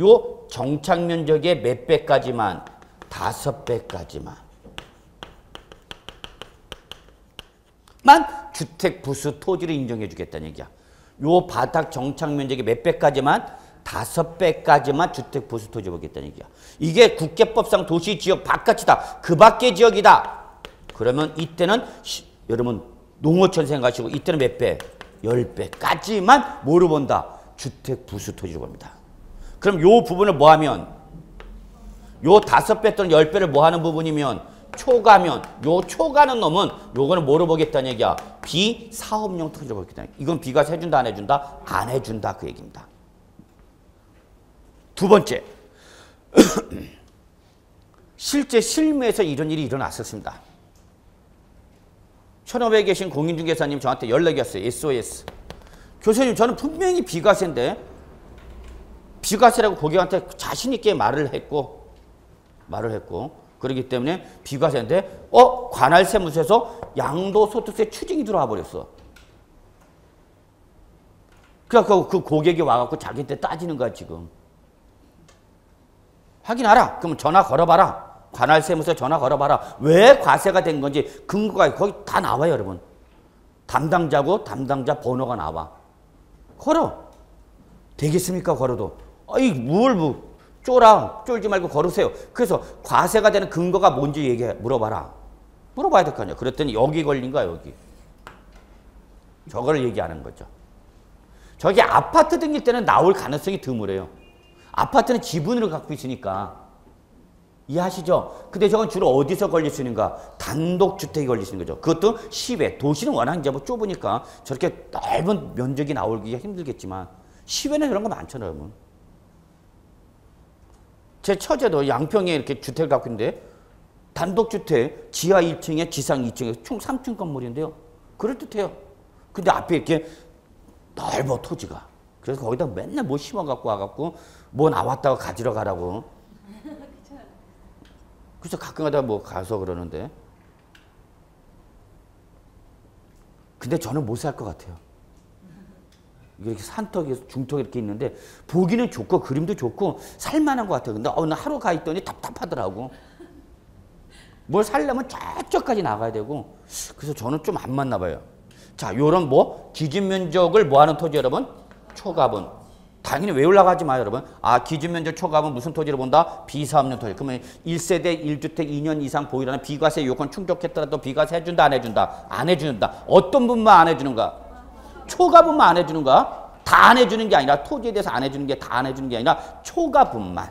요 정착면적의 몇 배까지만 5배까지만 주택 부수 토지를 인정해 주겠다는 얘기야. 요 바닥 정착면적의 몇 배까지만 5배까지만 주택 부수 토지 보겠다는 얘기야. 이게 국계법상 도시지역 바깥이다. 그 밖의 지역이다. 그러면 이때는 여러분 농어촌 생각하시고 이때는 몇 배? 10배까지만 뭐로 본다? 주택 부수 토지로 봅니다. 그럼 요 부분을 뭐 하면? 요 5배 또는 10배를 뭐 하는 부분이면? 초과면, 요 초과는 놈은 요거는 뭐로 보겠다는 얘기야? 비사업용 토지로 보겠다는 얘기야. 이건 비과세 해준다 안 해준다? 안 해준다 그 얘기입니다. 두 번째. 실제 실무에서 이런 일이 일어났었습니다. 현업에 계신 공인중개사님 저한테 연락이 왔어요. SOS. 교수님 저는 분명히 비과세인데 비과세라고 고객한테 자신 있게 말을 했고 그렇기 때문에 비과세인데 관할세무서에서 양도소득세 추징이 들어와 버렸어. 그래서 그 고객이 와갖고 자기한테 따지는 거야 지금. 확인하라. 그럼 전화 걸어봐라. 관할세무서에 전화 걸어봐라. 왜 과세가 된 건지 근거가 거기 다 나와요, 여러분. 담당자고 담당자 번호가 나와. 걸어. 되겠습니까, 걸어도? 쫄지 말고 걸으세요. 그래서 과세가 되는 근거가 뭔지 물어봐라. 물어봐야 될 거 아니야. 그랬더니 여기 걸린 거야, 여기. 저거를 얘기하는 거죠. 저게 아파트 등일 때는 나올 가능성이 드물어요. 아파트는 지분을 갖고 있으니까. 이해하시죠? 근데 저건 주로 어디서 걸릴 수 있는가? 단독주택이 걸릴 수 있는 거죠. 그것도 시외. 도시는 워낙 이제 뭐 좁으니까 저렇게 넓은 면적이 나오기가 힘들겠지만 시외는 그런 거 많잖아요, 여러분. 제 처제도 양평에 이렇게 주택을 갖고 있는데 단독주택 지하 1층에 지상 2층에 총 3층 건물인데요. 그럴듯해요. 근데 앞에 이렇게 넓어 토지가. 그래서 거기다 맨날 뭐 심어갖고 와갖고 뭐 나왔다고 가지러 가라고. 그래서 가끔 가다가 뭐 가서 그러는데. 근데 저는 못 살 것 같아요. 이렇게 산턱에 중턱에 이렇게 있는데 보기는 좋고 그림도 좋고 살만한 것 같아요. 근데 오늘 하루 가 있더니 답답하더라고. 뭘 살려면 저쪽까지 나가야 되고. 그래서 저는 좀 안 맞나 봐요. 자, 요런 뭐 기준 면적을 뭐 하는 토지 여러분? 초가분. 당연히 왜 올라가지 마요, 여러분. 아, 기준 면적 초가분 무슨 토지를 본다? 비사업용 토지. 그러면 1세대 1주택 2년 이상 보유라는 비과세 요건 충족했더라도 비과세 해준다, 안 해준다? 안 해준다. 어떤 분만 안 해주는가? 초가분만 안 해주는가? 다 안 해주는 게 아니라 토지에 대해서 안 해주는 게 다 안 해주는 게 아니라 초가분만.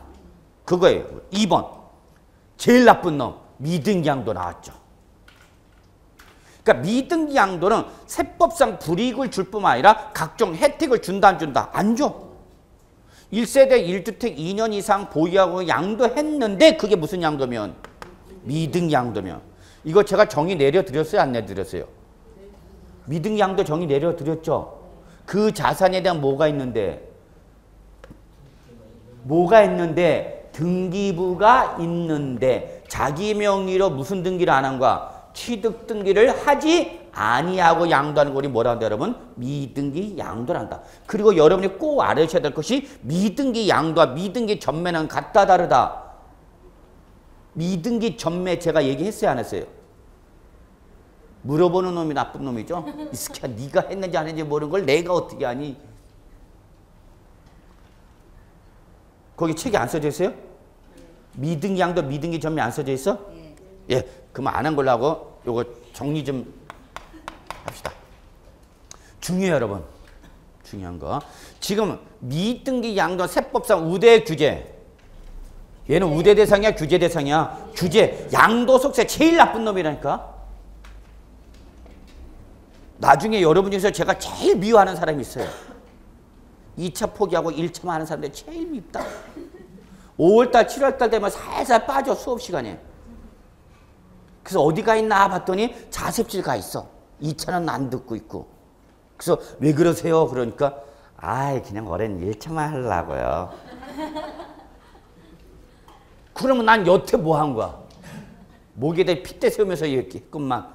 그거예요. 2번. 제일 나쁜 놈. 미등기양도 나왔죠. 그러니까 미등기양도는 세법상 불이익을 줄 뿐만 아니라 각종 혜택을 준다 안 준다? 안 줘. 1세대 1주택 2년 이상 보유하고 양도했는데 그게 무슨 양도면? 미등기양도면. 이거 제가 정의 내려드렸어요? 안 내드렸어요? 미등기양도 정의 내려드렸죠? 그 자산에 대한 뭐가 있는데? 뭐가 있는데? 등기부가 있는데 자기 명의로 무슨 등기를 안 한 거야? 취득 등기를 하지 아니하고 양도하는 거 우리 뭐라 한다 여러분? 미등기 양도를 한다. 그리고 여러분이 꼭 알으셔야 될 것이 미등기 양도와 미등기 전매는 같다 다르다. 미등기 전매 제가 얘기했어요 안 했어요? 물어보는 놈이 나쁜 놈이죠. 이 새끼야 네가 했는지 안 했는지 모르는 걸 내가 어떻게 하니? 거기 책이 안 써져 있어요? 미등기 양도 미등기 전매 안 써져 있어? 예, 그러면 안 한 걸로 하고 요거 정리 좀 합시다. 중요해요 여러분. 중요한 거. 지금 미등기 양도 세법상 우대 규제. 얘는 우대 대상이야 규제 대상이야? 규제. 양도속세 제일 나쁜 놈이라니까. 나중에 여러분 중에서 제가 제일 미워하는 사람이 있어요. 2차 포기하고 1차만 하는 사람들 제일 밉다. 5월달 7월달 되면 살살 빠져 수업 시간에. 그래서 어디 가 있나 봤더니 자습실 가 있어. 2차는 안 듣고 있고. 그래서 왜 그러세요? 그러니까 아이 그냥 올해는 1차만 하려고요. 그러면 난 여태 뭐 한 거야? 목에다 핏대 세우면서 얘기했건만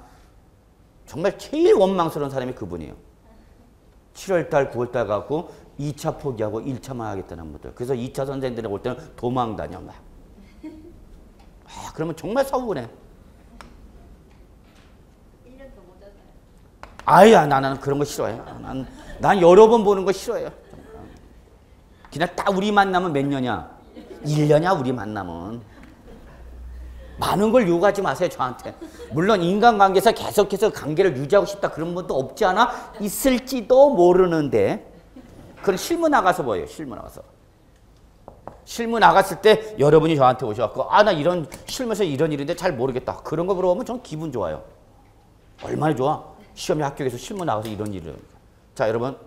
정말 제일 원망스러운 사람이 그분이에요. 7월달 9월달 갖고 2차 포기하고 1차만 하겠다는 분들. 그래서 2차 선생들이 올 때는 도망 다녀 막. 아, 그러면 정말 서운해. 아야 나는 그런 거 싫어해. 난 여러 번 보는 거 싫어해요. 그냥 딱 우리 만나면 몇 년이야? 1년이야 우리 만나면. 많은 걸 요구하지 마세요 저한테. 물론 인간관계에서 계속해서 관계를 유지하고 싶다 그런 분도 없지 않아? 있을지도 모르는데 그건 실무 나가서 뭐예요? 실무 나가서. 실무 나갔을 때 여러분이 저한테 오셔갖고 아 나 이런 실무에서 이런 일인데 잘 모르겠다. 그런 거 물어보면 전 기분 좋아요. 얼마나 좋아? 시험에 합격해서 실무 나가서 이런 일을. 자 여러분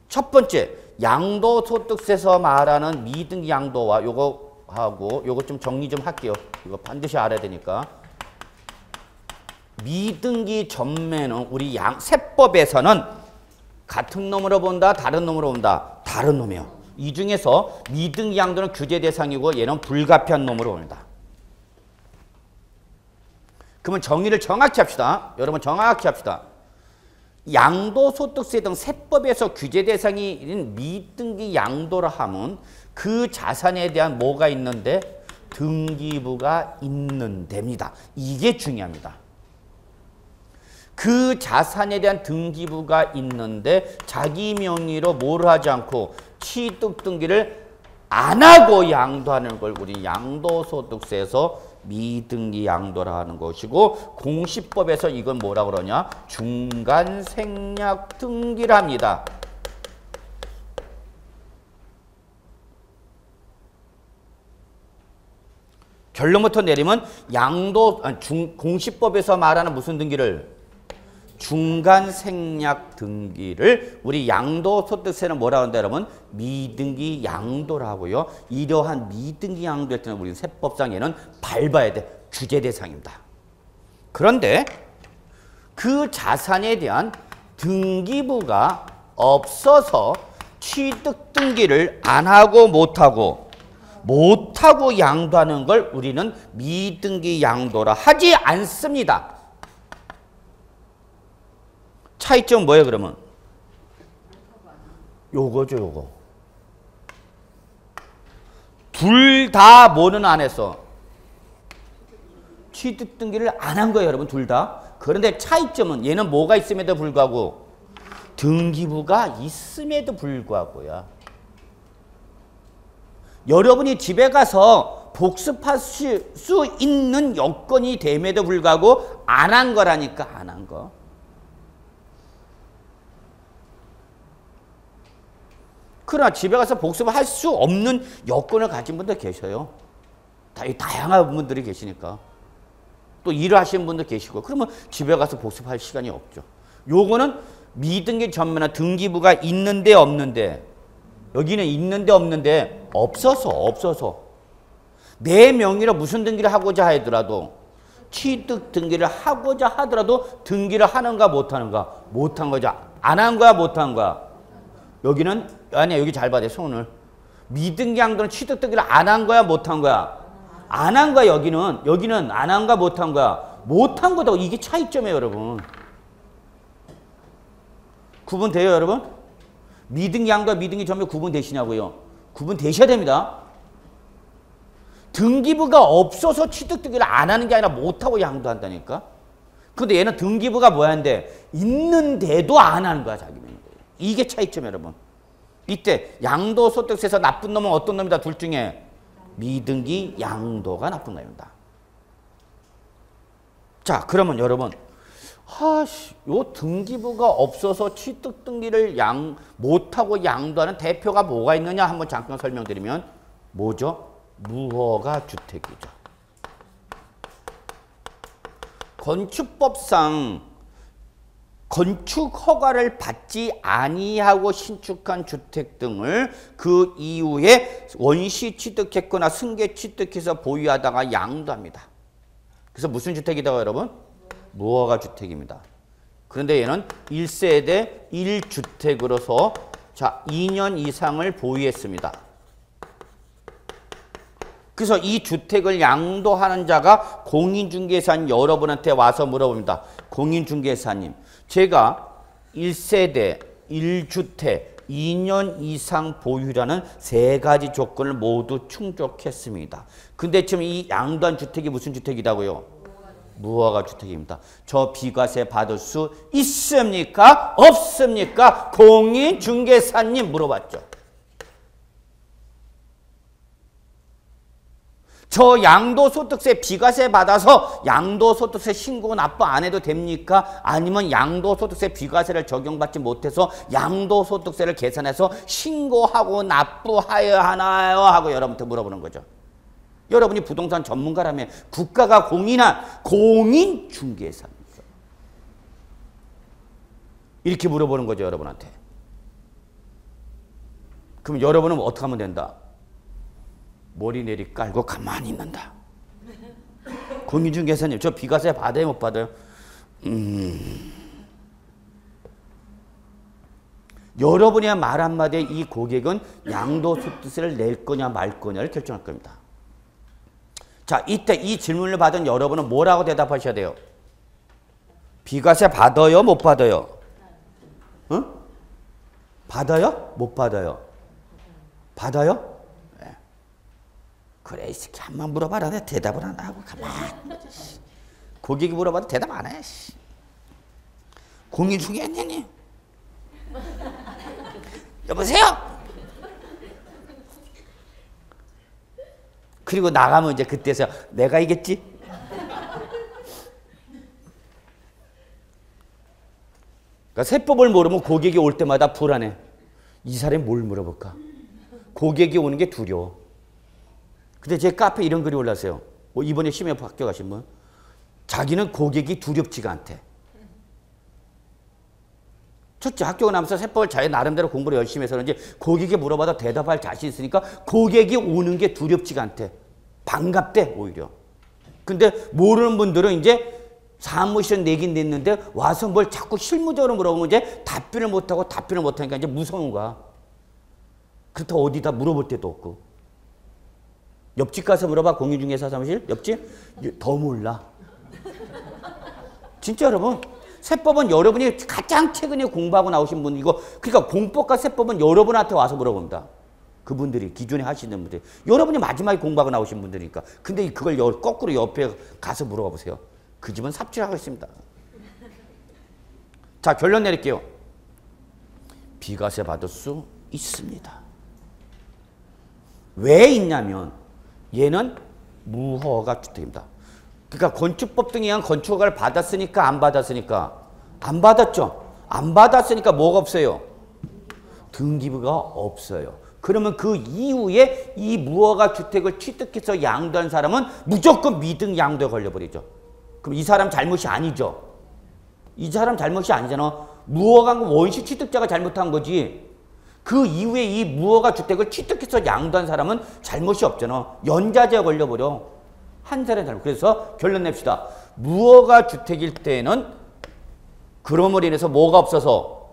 첫 번째 양도소득세에서 말하는 미등기 양도와 요거 하고 요거 좀 정리 좀 할게요. 이거 반드시 알아야 되니까. 미등기 전매는 우리 세법에서는 같은 놈으로 본다 다른 놈으로 본다. 다른 놈이요. 이 중에서 미등기 양도는 규제 대상이고 얘는 불가피한 놈으로 봅니다. 그러면 정의를 정확히 합시다. 여러분 정확히 합시다. 양도소득세 등 세법에서 규제 대상인 미등기 양도를 하면 그 자산에 대한 뭐가 있는데? 등기부가 있는 데입니다. 이게 중요합니다. 그 자산에 대한 등기부가 있는데 자기 명의로 뭘 하지 않고 취득 등기를 안 하고 양도하는 걸 우리 양도소득세에서 미등기 양도라 하는 것이고 공시법에서 이건 뭐라 그러냐? 중간생략 등기를 합니다. 결론부터 내리면 공시법에서 말하는 무슨 등기를? 중간생략 등기를 우리 양도소득세는 뭐라고 한다 여러분? 미등기 양도라고요. 이러한 미등기 양도할 때는 우리는 세법상에는 밟아야 돼. 규제 대상입니다. 그런데 그 자산에 대한 등기부가 없어서 취득 등기를 안 하고 못하고 양도하는 걸 우리는 미등기 양도라 하지 않습니다. 차이점 뭐예요 그러면? 요거죠 요거. 둘 다 뭐는 안 했어? 취득 등기를 안 한 거예요 여러분 둘 다. 그런데 차이점은 얘는 뭐가 있음에도 불구하고 등기부가 있음에도 불구하고야. 여러분이 집에 가서 복습할 수 있는 여건이 됨에도 불구하고 안 한 거라니까 안 한 거. 그러나 집에 가서 복습을 할 수 없는 여건을 가진 분들 계셔요. 다양한 분들이 계시니까. 또 일을 하시는 분도 계시고 그러면 집에 가서 복습할 시간이 없죠. 요거는 미등기 전면에 등기부가 있는데 없는데 여기는 있는데 없는데 없어서 내 명의로 무슨 등기를 하고자 하더라도 취득 등기를 하고자 하더라도 등기를 하는가 못하는가 못한 거죠. 안 한 거야 못한 거야. 여기는 아니야 여기 잘 봐야 돼 손을. 미등기 양도는 취득 등기를 안 한 거야 못한 거야. 안 한 거야 여기는 안 한 거야 못한 거야. 못한 거다. 이게 차이점이에요 여러분. 구분돼요 여러분? 미등기 양도와 미등기 전면 구분되시냐고요? 구분되셔야 됩니다. 등기부가 없어서 취득 등기를 안 하는 게 아니라 못하고 양도한다니까. 근데 얘는 등기부가 뭐야인데 있는데도 안 하는 거야 자기 명의로. 이게 차이점 여러분. 이때 양도소득세에서 나쁜 놈은 어떤 놈이다? 둘 중에 미등기 양도가 나쁜 놈입니다. 자 그러면 여러분 요 등기부가 없어서 취득 등기를 못하고 양도하는 대표가 뭐가 있느냐 한번 잠깐 설명드리면 뭐죠? 무허가 주택이죠. 건축법상 건축 허가를 받지 아니하고 신축한 주택 등을 그 이후에 원시 취득했거나 승계 취득해서 보유하다가 양도합니다. 그래서 무슨 주택이다 여러분? 무허가 주택입니다. 그런데 얘는 1세대 1주택으로서 자 2년 이상을 보유했습니다. 그래서 이 주택을 양도하는 자가 공인중개사님 여러분한테 와서 물어봅니다. 공인중개사님 제가 1세대 1주택 2년 이상 보유라는 세 가지 조건을 모두 충족했습니다. 근데 지금 이 양도한 주택이 무슨 주택이라고요? 무허가 주택입니다. 저 비과세 받을 수 있습니까? 없습니까? 공인중개사님 물어봤죠. 저 양도소득세 비과세 받아서 양도소득세 신고 납부 안 해도 됩니까? 아니면 양도소득세 비과세를 적용받지 못해서 양도소득세를 계산해서 신고하고 납부하여야 하나요? 하고 여러분한테 물어보는 거죠. 여러분이 부동산 전문가라면 국가가 공인한 공인중개사입니다. 이렇게 물어보는 거죠 여러분한테. 그럼 여러분은 어떻게 하면 된다? 머리 내리 깔고 가만히 있는다. 공인중개사님 저 비과세 받아요 못 받아요? 여러분의 말 한마디에 이 고객은 양도소득세를 낼 거냐 말 거냐를 결정할 겁니다. 자 이때 이 질문을 받은 여러분은 뭐라고 대답하셔야 돼요? 비과세 받아요 못 받아요? 응? 받아요? 못 받아요? 받아요? 그래 이 새끼 한번 물어봐라. 내가 대답을 안 하고 가만히 고객이 물어봐도 대답 안 해. 공인중개사님 여보세요? 그리고 나가면 이제 그때서 내가 이겼지? 그러니까 세법을 모르면 고객이 올 때마다 불안해. 이 사람이 뭘 물어볼까? 고객이 오는 게 두려워. 근데 제 카페에 이런 글이 올랐어요. 뭐 이번에 심해 합격하신 분. 자기는 고객이 두렵지가 않대. 첫째 합격을 하면서 세법을 자기 나름대로 공부를 열심히 해서 그런지 고객이 물어봐도 대답할 자신 있으니까 고객이 오는 게 두렵지가 않대. 반갑대 오히려. 근데 모르는 분들은 이제 사무실은 내긴 냈는데 와서 뭘 자꾸 실무적으로 물어보면 이제 답변을 못하고 답변을 못하니까 이제 무서운 거야. 그렇다고 어디다 물어볼 데도 없고. 옆집 가서 물어봐. 공인중개사 사무실? 옆집? 더 몰라. 진짜 여러분. 세법은 여러분이 가장 최근에 공부하고 나오신 분이고, 그러니까 공법과 세법은 여러분한테 와서 물어봅니다. 그분들이 기존에 하시는 분들. 여러분이 마지막에 공부하고 나오신 분들이니까. 근데 그걸 거꾸로 옆에 가서 물어봐 보세요. 그 집은 삽질하고 있습니다. 자, 결론 내릴게요. 비과세 받을 수 있습니다. 왜 있냐면 얘는 무허가 주택입니다. 그러니까 건축법 등에 의한 건축허가를 받았으니까 안 받았으니까 안 받았죠. 안 받았으니까 뭐가 없어요? 등기부가 없어요. 그러면 그 이후에 이 무허가 주택을 취득해서 양도한 사람은 무조건 미등 양도에 걸려버리죠. 그럼 이 사람 잘못이 아니죠. 이 사람 잘못이 아니잖아. 무허가 원시 취득자가 잘못한 거지. 그 이후에 이 무허가 주택을 취득해서 양도한 사람은 잘못이 없잖아. 연자제에 걸려버려. 한 사람의 잘못. 그래서 결론 냅시다. 무허가 주택일 때는 그럼으로 인해서 뭐가 없어서?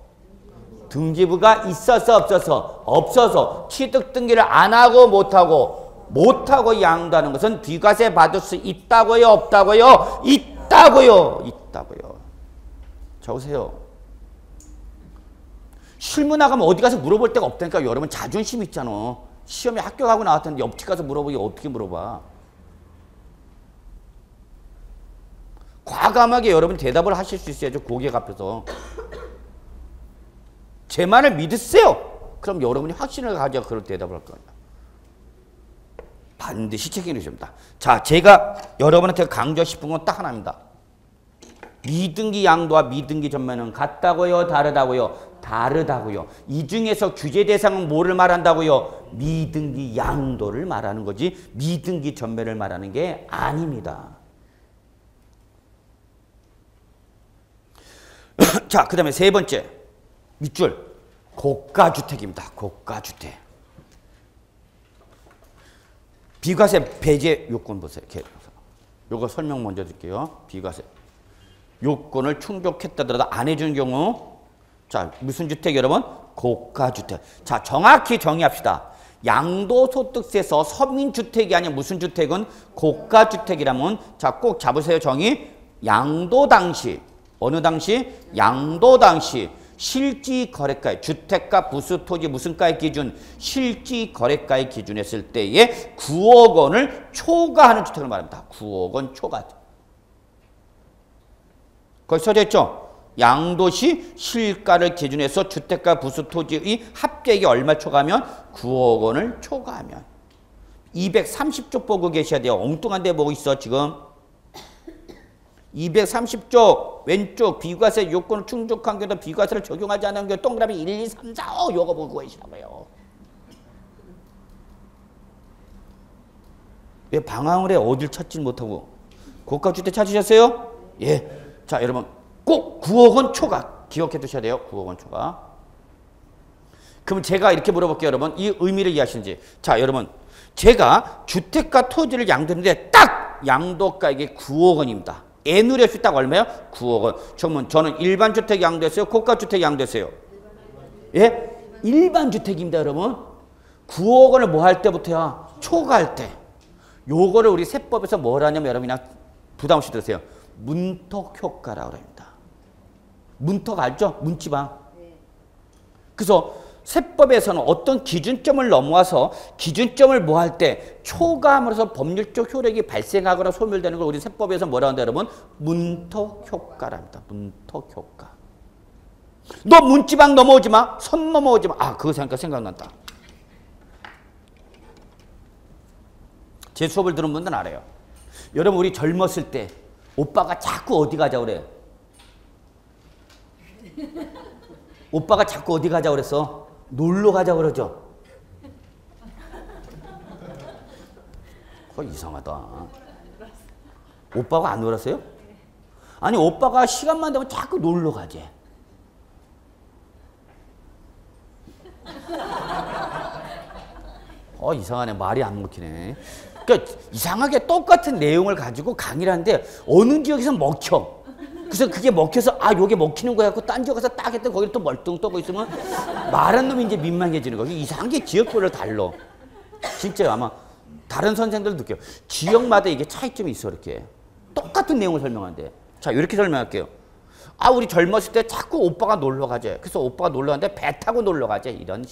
등기부가 있어서 없어서? 없어서 취득 등기를 안 하고 못하고 양도하는 것은 비과세 받을 수 있다고요? 없다고요? 있다고요. 있다고요. 적으세요. 실무 나가면 어디 가서 물어볼 데가 없다니까. 여러분 자존심 있잖아. 시험에 합격하고 나왔는데 옆집 가서 물어보기 어떻게 물어봐. 과감하게 여러분 대답을 하실 수 있어야죠. 고객 앞에서. 제 말을 믿으세요. 그럼 여러분이 확신을 가져 그런 대답을 할 거예요. 반드시 책임을 집니다. 자, 제가 여러분한테 강조하고 싶은 건 딱 하나입니다. 미등기 양도와 미등기 전매는 같다고요? 다르다고요? 다르다고요. 이 중에서 규제 대상은 뭐를 말한다고요? 미등기 양도를 말하는 거지 미등기 전매를 말하는 게 아닙니다. 자, 그 다음에 세 번째 밑줄 고가주택입니다. 고가주택. 비과세 배제 요건 보세요. 요거 설명 먼저 드릴게요. 비과세 요건을 충족했다더라도 안 해준 경우, 자, 무슨 주택 여러분? 고가주택. 자, 정확히 정의합시다. 양도소득세에서 서민주택이 아닌 무슨 주택은 고가주택이라면, 자, 꼭 잡으세요. 정의. 양도 당시, 어느 당시? 양도 당시 실지거래가의 주택가 부수 토지 무슨 가의 기준? 실지거래가의 기준 했을 때에 9억 원을 초과하는 주택을 말합니다. 9억 원 초과. 거기 써져 있죠? 양도시 실가를 기준해서 주택가 부수 토지의 합계액이 얼마 초과하면? 9억 원을 초과하면. 230쪽 보고 계셔야 돼요. 엉뚱한 데 보고 있어 지금. 230쪽 왼쪽 비과세 요건을 충족한 경우도 비과세를 적용하지 않은 경우 동그라미 1, 2, 3, 4, 5 요거 보고 계시라고요. 왜 방황을 해? 어딜 찾지 못하고. 고가주택 찾으셨어요? 예. 자, 여러분 꼭 9억 원 초과 기억해 두셔야 돼요. 9억 원 초과. 그럼 제가 이렇게 물어볼게요. 여러분 이 의미를 이해하시는지. 자, 여러분 제가 주택과 토지를 양도했는데 딱 양도가액이 9억 원입니다. 애누리없이 딱 얼마요? 9억 원. 그러면 저는 일반 주택 양도했어요? 고가주택 양도했어요? 예? 일반 주택입니다, 여러분. 9억 원을 뭐 할 때부터야? 초과할 때. 요거를 우리 세법에서 뭘 하냐면 여러분 그냥 부담 없이 들으세요. 문턱 효과라고 합니다. 문턱 알죠? 문지방. 그래서 세법에서는 어떤 기준점을 넘어와서 기준점을 뭐 할 때 초과함으로써 법률적 효력이 발생하거나 소멸되는 걸 우리 세법에서 뭐라고 한다 여러분? 문턱 효과랍니다. 문턱 효과. 너 문지방 넘어오지 마. 선 넘어오지 마. 아, 그거 생각난다. 제 수업을 들은 분들은 알아요. 여러분 우리 젊었을 때 오빠가 자꾸 어디 가자 그래? 오빠가 자꾸 어디 가자 그랬어? 놀러 가자 그러죠? 그거 이상하다. 오빠가 안 놀았어요? 아니 오빠가 시간만 되면 자꾸 놀러 가지. 이상하네. 말이 안 먹히네. 그러니까 이상하게 똑같은 내용을 가지고 강의를 하는데 어느 지역에서 먹혀. 그래서 그게 먹혀서 아 요게 먹히는 거야. 그 딴 지역 가서 딱 했더니 거기 또 멀뚱 떠고 있으면 말한 놈이 이제 민망해지는 거야. 이상하게 지역별로 달라. 진짜 아마 다른 선생들도 느껴요. 지역마다 이게 차이점이 있어 이렇게. 똑같은 내용을 설명하는데. 자 이렇게 설명할게요. 아 우리 젊었을 때 자꾸 오빠가 놀러 가재. 그래서 오빠가 놀러 가는데 배 타고 놀러 가재. 이런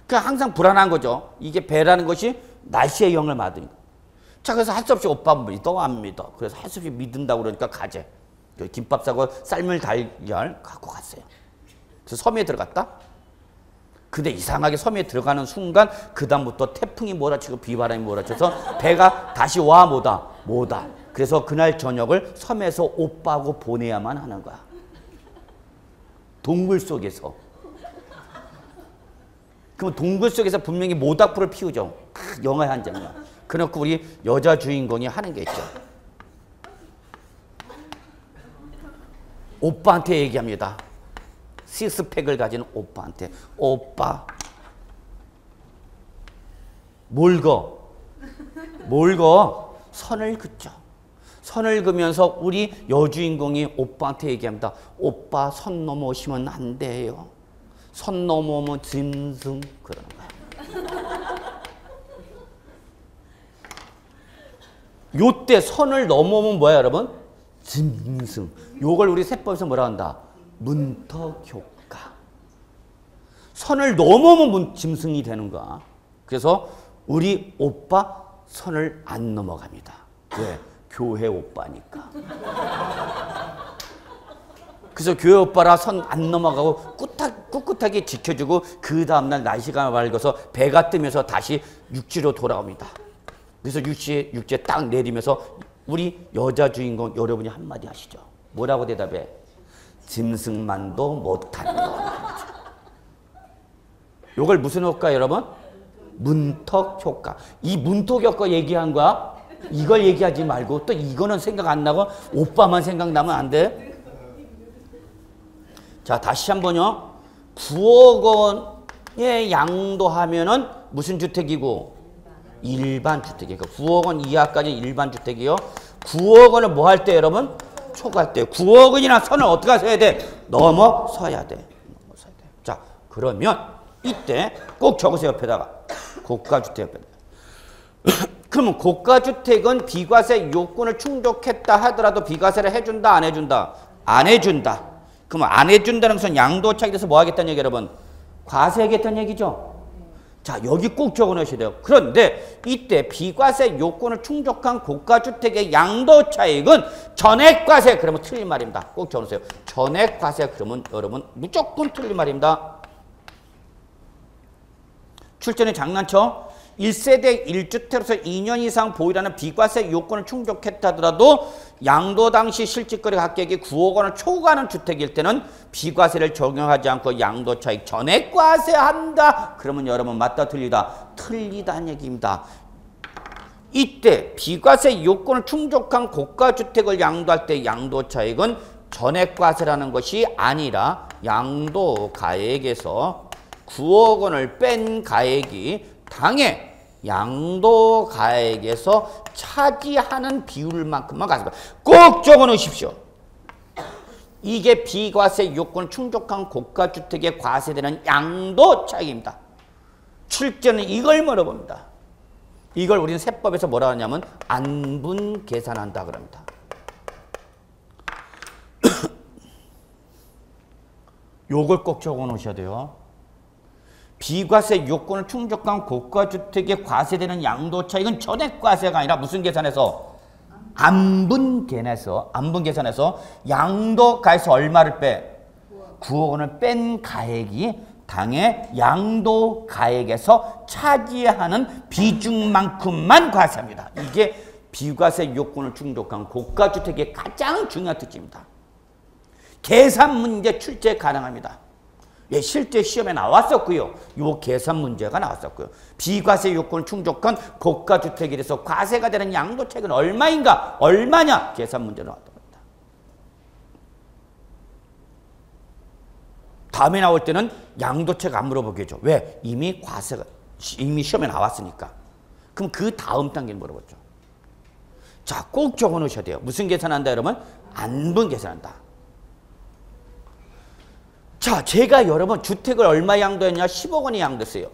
그러니까 항상 불안한 거죠. 이게 배라는 것이 날씨의 영향을 받으니까. 자 그래서 할 수 없이 오빠 믿어 안 믿어. 그래서 할 수 없이 믿는다고 그러니까 가재. 김밥 사고 삶을 달걀 갖고 갔어요. 그래서 섬에 들어갔다. 근데 이상하게 섬에 들어가는 순간 그 다음부터 태풍이 몰아치고 비바람이 몰아쳐서 배가 다시 와 못와. 그래서 그날 저녁을 섬에서 오빠하고 보내야만 하는 거야. 동굴 속에서. 그럼 동굴 속에서 분명히 모닥불을 피우죠. 영화의 한 장면. 그래놓고 우리 여자 주인공이 하는 게 있죠. 오빠한테 얘기합니다. 시스팩을 가진 오빠한테. 오빠 뭘 거? 선을 긋죠. 선을 그면서 우리 여주인공이 오빠한테 얘기합니다. 오빠 선 넘어오시면 안 돼요. 선 넘어오면 짐승 그러는 거야. 요때 선을 넘어오면 뭐야 여러분? 짐승. 요걸 우리 세법에서 뭐라 한다? 문턱효과. 선을 넘어오면 짐승이 되는 거야. 그래서 우리 오빠 선을 안 넘어갑니다. 왜? 교회 오빠니까. 그래서 교회 오빠라 선 안 넘어가고 꿋꿋하게 지켜주고 그 다음날 날씨가 맑아서 배가 뜨면서 다시 육지로 돌아옵니다. 그래서 육지에 딱 내리면서 우리 여자 주인공 여러분이 한마디 하시죠. 뭐라고 대답해? 짐승만도 못한 거. 요걸 무슨 효과 여러분? 문턱 효과. 이 문턱 효과 얘기한 거야. 이걸 얘기하지 말고 또 이거는 생각 안 나고 오빠만 생각나면 안 돼. 자 다시 한번요. 9억 원에 양도하면은 무슨 주택이고? 일반 주택이에요. 9억 원 이하까지 일반 주택이요. 9억 원을 뭐 할 때 여러분? 초과할 때 9억 원이나 선을 어떻게 해야 돼? 넘어서야 돼. 자 그러면 이때 꼭 적으세요. 옆에다가 고가주택 옆에다가. 그러면 고가주택은 비과세 요건을 충족했다 하더라도 비과세를 해준다 안 해준다? 안 해준다. 그럼 안 해준다는 것은 양도차익에 대해서 뭐 하겠다는 얘기 여러분? 과세하겠다는 얘기죠. 자 여기 꼭 적어놓으셔야 돼요. 그런데 이때 비과세 요건을 충족한 고가주택의 양도차익은 전액과세. 그러면 틀린 말입니다. 꼭 적어놓으세요. 전액과세 그러면 여러분 무조건 틀린 말입니다. 출전이 장난쳐? 1세대 1주택으로서 2년 이상 보유라는 비과세 요건을 충족했다 하더라도 양도 당시 실질거래 가격이 9억 원을 초과하는 주택일 때는 비과세를 적용하지 않고 양도차익 전액과세한다. 그러면 여러분 맞다 틀리다? 틀리다는 얘기입니다. 이때 비과세 요건을 충족한 고가주택을 양도할 때 양도차익은 전액과세라는 것이 아니라 양도가액에서 9억 원을 뺀 가액이 당해 양도가액에서 차지하는 비율만큼만 가져가. 꼭 적어 놓으십시오. 이게 비과세 요건을 충족한 고가주택에 과세되는 양도차익입니다. 출제는 이걸 물어봅니다. 이걸 우리는 세법에서 뭐라 하냐면 안분 계산한다 그럽니다. 요걸 꼭 적어 놓으셔야 돼요. 비과세 요건을 충족한 고가주택에 과세되는 양도차익은 전액과세가 아니라 무슨 계산해서? 안분 계산해서 양도가에서 얼마를 빼? 9억 원을 뺀 가액이 당해 양도가액에서 차지하는 비중만큼만 과세합니다. 이게 비과세 요건을 충족한 고가주택의 가장 중요한 특징입니다. 계산 문제 출제 가능합니다. 예, 실제 시험에 나왔었고요. 요 계산 문제가 나왔었고요. 비과세 요건을 충족한 고가주택에 대해서 과세가 되는 양도차익은 얼마인가? 얼마냐? 계산 문제 나왔던 겁니다. 다음에 나올 때는 양도차익 안 물어보겠죠. 왜? 이미 시험에 나왔으니까. 그럼 그 다음 단계를 물어보죠. 자, 꼭 적어 놓으셔야 돼요. 무슨 계산한다 여러분? 안분 계산한다. 자, 제가 여러분 주택을 얼마 양도했냐? 10억 원이 양도했어요.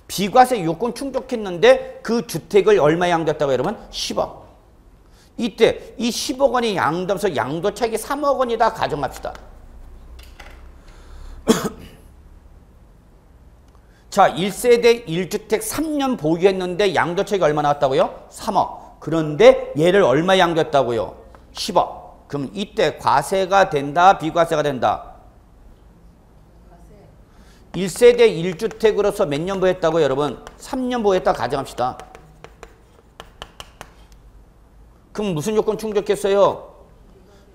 비과세 요건 충족했는데 그 주택을 얼마 양도했다고 여러분? 10억. 이때 이 10억 원이 양도하면서 양도차익이 3억 원이다 가정합시다. 자, 1세대 1주택 3년 보유했는데 양도차익이 얼마 나왔다고요? 3억. 그런데 얘를 얼마 양도했다고요? 10억. 그럼 이때 과세가 된다, 비과세가 된다? 1세대 1주택으로서 몇 년 보유했다고요, 여러분? 3년 보유했다 가정합시다. 그럼 무슨 요건 충족했어요?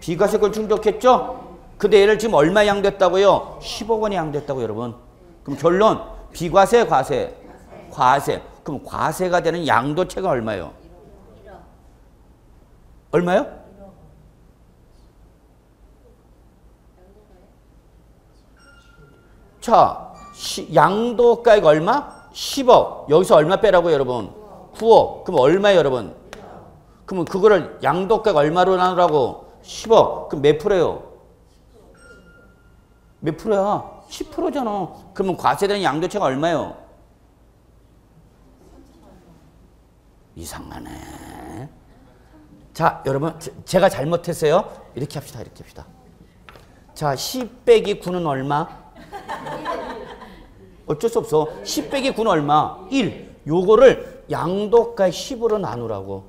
비과세권 충족했죠? 근데 얘를 지금 얼마 양도했다고요? 10억 원이 양도했다고 여러분. 그럼 결론 비과세, 과세? 과세. 그럼 과세가 되는 양도체가 얼마예요? 얼마요? 자, 양도가액 얼마? 10억. 여기서 얼마 빼라고요, 여러분? 9억. 그럼 얼마예요, 여러분? 그러면 그거를 양도가액 얼마로 나누라고? 10억. 그럼 몇 프로예요? 몇 프로야? 10%잖아. 그러면 과세되는 양도체가 얼마예요? 이상하네. 자, 여러분, 제가 잘못했어요. 이렇게 합시다. 이렇게 합시다. 자, 10 빼기 9는 얼마? 어쩔 수 없어. 10 빼기 9는 얼마? 1. 요거를 양도가액 10으로 나누라고.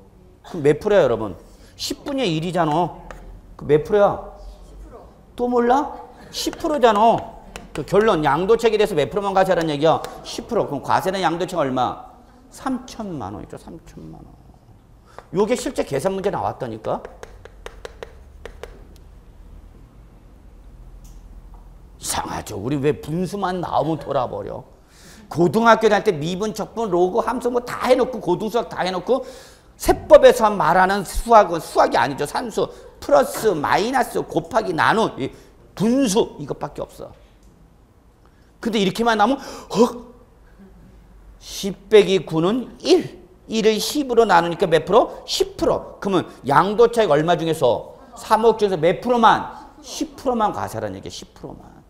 그럼 몇 프로야, 여러분? 10분의 1이잖아. 그 몇 프로야? 10%. 또 몰라? 10%잖아. 그 결론 양도책에 대해서 몇 프로만 과세하라는 얘기야? 10%. 그럼 과세는 양도책 얼마? 3천만 원이죠. 3천만 원. 요게 실제 계산 문제 나왔다니까. 이상하죠. 우리 왜 분수만 나오면 돌아버려. 고등학교 다닐 때 미분, 적분, 로그, 함수 뭐 다 해놓고 고등수학 다 해놓고 세법에서 말하는 수학은 수학이 아니죠. 산수, 플러스, 마이너스, 곱하기, 나누, 분수 이것밖에 없어. 근데 이렇게만 나오면 10 빼기 9는 1. 1을 10으로 나누니까 몇 프로? 10%. 그러면 양도차익 얼마 중에서 3억 중에서 몇 프로만? 10%만 과세하라는 얘기야. 10%만.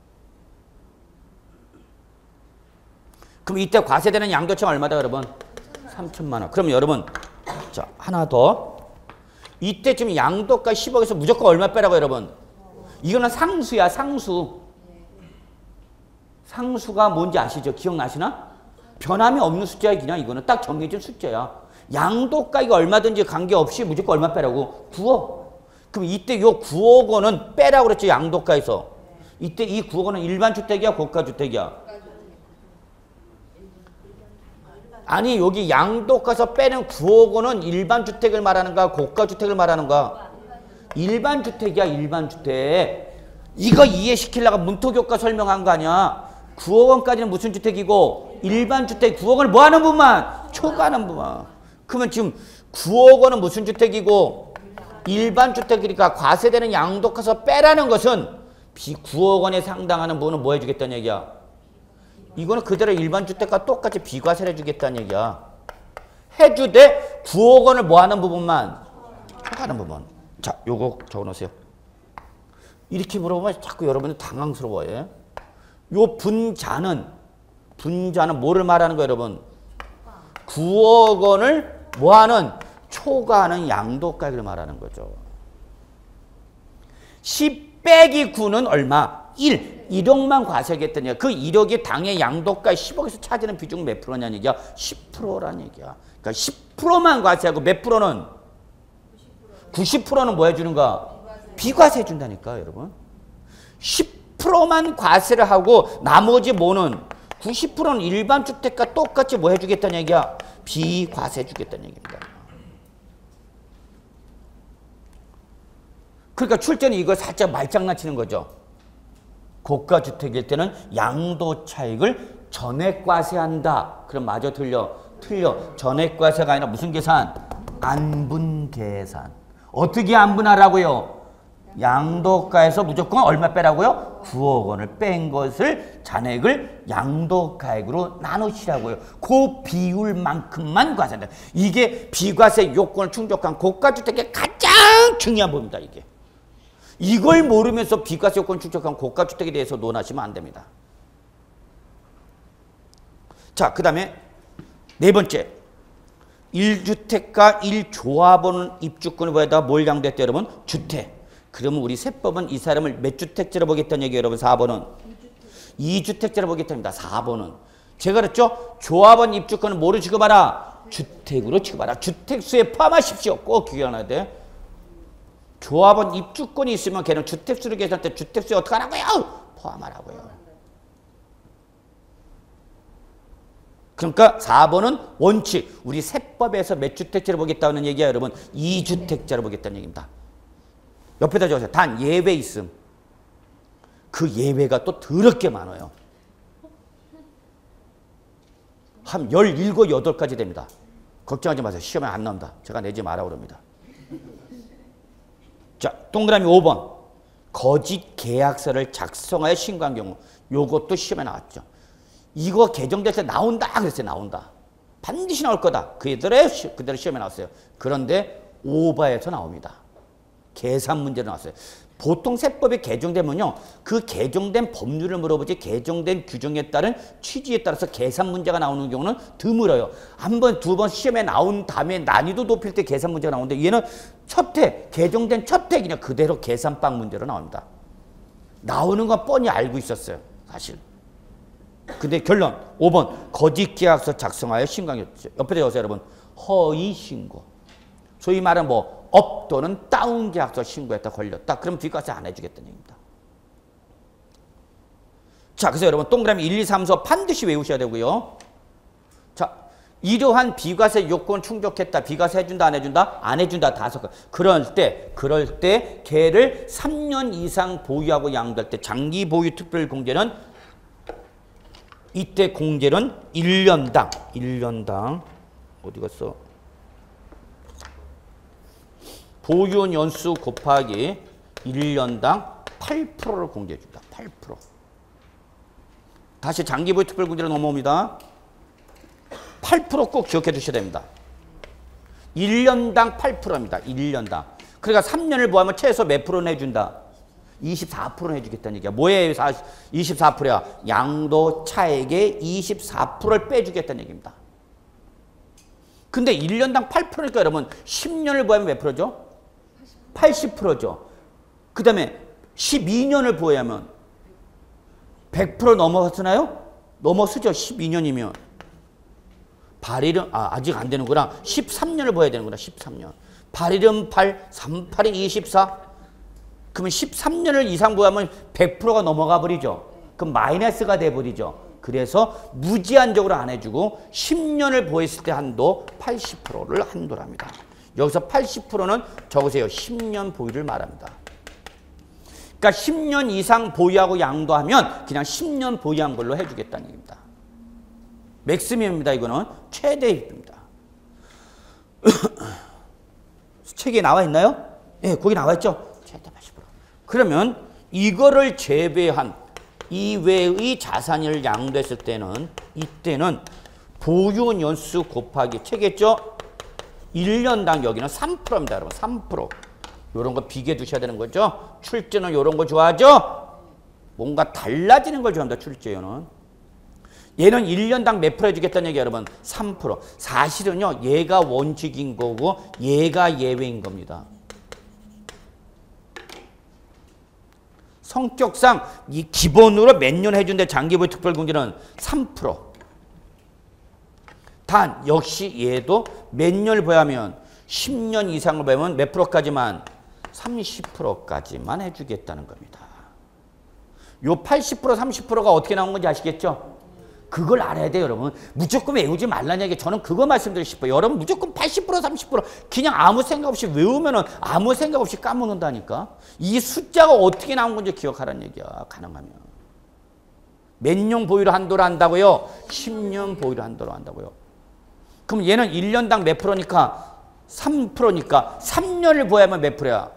그럼 이때 과세되는 양도차익 얼마다 여러분? 3천만 원. 그럼 여러분 자 하나 더. 이때 지금 양도가 10억에서 무조건 얼마 빼라고 여러분? 이거는 상수야. 상수. 상수가 뭔지 아시죠? 기억나시나? 변함이 없는 숫자야. 그냥 이거는 딱 정해진 숫자야. 양도가 이거 얼마든지 관계없이 무조건 얼마 빼라고? 9억. 그럼 이때 요 9억 원은 빼라고 그랬죠. 양도가에서. 이때 이 9억 원은 일반 주택이야? 고가 주택이야? 아니 여기 양도가에서 빼는 9억 원은 일반 주택을 말하는가? 고가 주택을 말하는가? 일반 주택이야. 일반 주택. 이거 이해시키려고 문토교과 설명한 거 아니야. 9억 원까지는 무슨 주택이고 일반 주택 9억 원을 뭐 하는 부분만? 초과하는 부분만. 그러면 지금 9억 원은 무슨 주택이고 일반 주택이니까 과세되는 양도가에서 빼라는 것은 9억 원에 상당하는 부분은 뭐 해주겠다는 얘기야? 이거는 그대로 일반 주택과 똑같이 비과세를 해주겠다는 얘기야. 해주되 9억 원을 뭐 하는 부분만? 초과하는 부분. 자, 요거 적어놓으세요. 이렇게 물어보면 자꾸 여러분이 당황스러워요. 요 분자는 뭐를 말하는 거예요, 여러분? 9억 원을 뭐하는? 초과하는 양도가액을 말하는 거죠. 10 빼기 9는 얼마? 1. 1억만 과세하겠다냐. 그 1억이 당의 양도가 10억에서 차지하는 비중은 몇 프로냐는 얘기야? 10%라는 얘기야. 그러니까 10%만 과세하고 몇 프로는? 90%는 뭐 해주는가? 비과세 해준다니까, 여러분. 10%만 과세를 하고 나머지 뭐는? 90%는 일반 주택과 똑같이 뭐 해주겠다는 얘기야? 비과세 해주겠다는 얘기입니다. 그러니까 출제는 이거 살짝 말장난치는 거죠. 고가 주택일 때는 양도 차익을 전액과세한다. 그럼 마저 틀려. 전액과세가 아니라 무슨 계산? 안분 계산. 어떻게 안분하라고요? 양도가에서 무조건 얼마 빼라고요? 9억 원을 뺀 것을 잔액을 양도가액으로 나누시라고요. 그 비율만큼만 과세한다. 이게 비과세 요건을 충족한 고가주택의 가장 중요한 부분이다. 이게. 이걸 모르면서 비과세 요건 충족한 고가주택에 대해서 논하시면 안 됩니다. 자, 그 다음에 네 번째. 1주택과 1조합원 입주권을 보여다 뭘 양도했대 여러분? 주택. 그러면 우리 세법은 이 사람을 몇 주택자로 보겠다는 얘기예요 여러분? 4번은 2주택자로 보겠답니다. 4번은 제가 그랬죠? 조합원 입주권은 뭐로 취급하라? 주택으로 취급하라. 주택수에 포함하십시오. 꼭 기억해야 돼. 조합원 입주권이 있으면 걔는 주택수를 계산할 때 주택수에 어떻게 하라고요? 포함하라고요. 그러니까 4번은 원칙. 우리 세법에서 몇 주택자로 보겠다는 얘기야 여러분? 2주택자로 보겠다는 얘기입니다. 옆에다 적으세요. 단 예외 있음. 그 예외가 또 더럽게 많아요. 한 17, 18가지 됩니다. 걱정하지 마세요. 시험에 안 나온다. 제가 내지 마라 그럽니다. 자, 동그라미 5번. 거짓 계약서를 작성하여 신고한 경우. 요것도 시험에 나왔죠. 이거 개정될 때 나온다 그랬어요. 나온다. 반드시 나올 거다. 그대로 시험에 나왔어요. 그런데 오바에서 나옵니다. 계산 문제로 나왔어요. 보통 세법이 개정되면요. 그 개정된 법률을 물어보지 개정된 규정에 따른 취지에 따라서 계산 문제가 나오는 경우는 드물어요. 한 번, 두 번 시험에 나온 다음에 난이도 높일 때 계산 문제가 나오는데 얘는 첫 해, 개정된 첫 해 그냥 그대로 계산방 문제로 나옵니다. 나오는 건 뻔히 알고 있었어요. 사실. 근데 결론 5번 거짓 계약서 작성하여 신고했죠. 옆에 적으세요 여러분. 허위 신고. 소위 말하는 뭐 업 또는 다운 계약서 신고했다 걸렸다. 그럼 비과세 안 해주겠다는 얘기입니다. 자, 그래서 여러분 동그라미 1, 2, 3, 4 반드시 외우셔야 되고요. 자, 이러한 비과세 요건 충족했다. 비과세 해준다 안 해준다? 안 해준다. 5건. 그럴 때 걔를 3년 이상 보유하고 양도할 때 장기 보유 특별 공제는 이때 공제는 1년당 어디 갔어? 보유 연수 곱하기 1년당 8%를 공제해 줍니다. 8%. 다시 장기 보유 특별 공제로 넘어옵니다. 8% 꼭 기억해 두셔야 됩니다. 1년당 8%입니다. 1년당. 그러니까 3년을 보하면 최소 몇 프로는 해준다? 24%는 해주겠다는 얘기야. 뭐예요? 24%야. 양도 차액의 24%를 빼주겠다는 얘기입니다. 근데 1년당 8%니까 여러분 10년을 보하면 몇 프로죠? 80%죠. 그 다음에 12년을 보하면 100% 넘어갔나요? 넘어서죠. 12년이면. 발일은 아직 안 되는구나. 13년을 보아야 되는구나. 13년. 발일은 8, 3, 8이 24. 그러면 13년을 이상 보하면 100%가 넘어가 버리죠. 그럼 마이너스가 돼 버리죠. 그래서 무제한적으로 안 해주고 10년을 보했을 때 한도 80%를 한도랍니다. 여기서 80%는 적으세요. 10년 보유를 말합니다. 그러니까 10년 이상 보유하고 양도하면 그냥 10년 보유한 걸로 해주겠다는 얘기입니다. 맥시멈입니다. 이거는 최대입니다. 책에 나와 있나요? 예, 거기 나와 있죠. 최대 80%. 그러면 이거를 제외한 이외의 자산을 양도했을 때는 이때는 보유 연수 곱하기 책이겠죠? 1년당 여기는 3%입니다. 여러분 3%. 이런 거 비교해 두셔야 되는 거죠. 출제는 이런 거 좋아하죠? 뭔가 달라지는 걸 좋아합니다. 출제는. 얘는 1년당 몇 프로 해주겠다는 얘기예요. 여러분 3%. 사실은요. 얘가 원칙인 거고 얘가 예외인 겁니다. 성격상 이 기본으로 몇 년 해준대 장기보유 특별공제는 3%. 단 역시 얘도 몇 년을 보야면 10년 이상을 보면 몇 프로까지만 30%까지만 해주겠다는 겁니다. 요 80% 30%가 어떻게 나온 건지 아시겠죠? 그걸 알아야 돼요, 여러분. 무조건 외우지 말라는 얘기. 저는 그거 말씀드리고 싶어요. 여러분 무조건 80% 30% 그냥 아무 생각 없이 외우면은 아무 생각 없이 까먹는다니까. 이 숫자가 어떻게 나온 건지 기억하라는 얘기야. 가능하면. 몇 년 보유를 한도로 한다고요? 10년 보유를 한도로 한다고요. 그럼 얘는 1년당 몇 프로니까 3%니까 3년을 보야면 몇 프로야?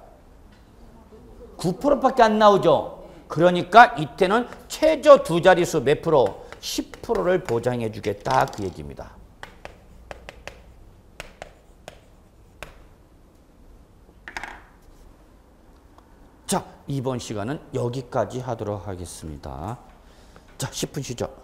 9%밖에 안 나오죠. 그러니까 이때는 최저 두 자릿수 몇 프로? 10%를 보장해 주겠다 그 얘기입니다. 자, 이번 시간은 여기까지 하도록 하겠습니다. 자, 10분 쉬죠.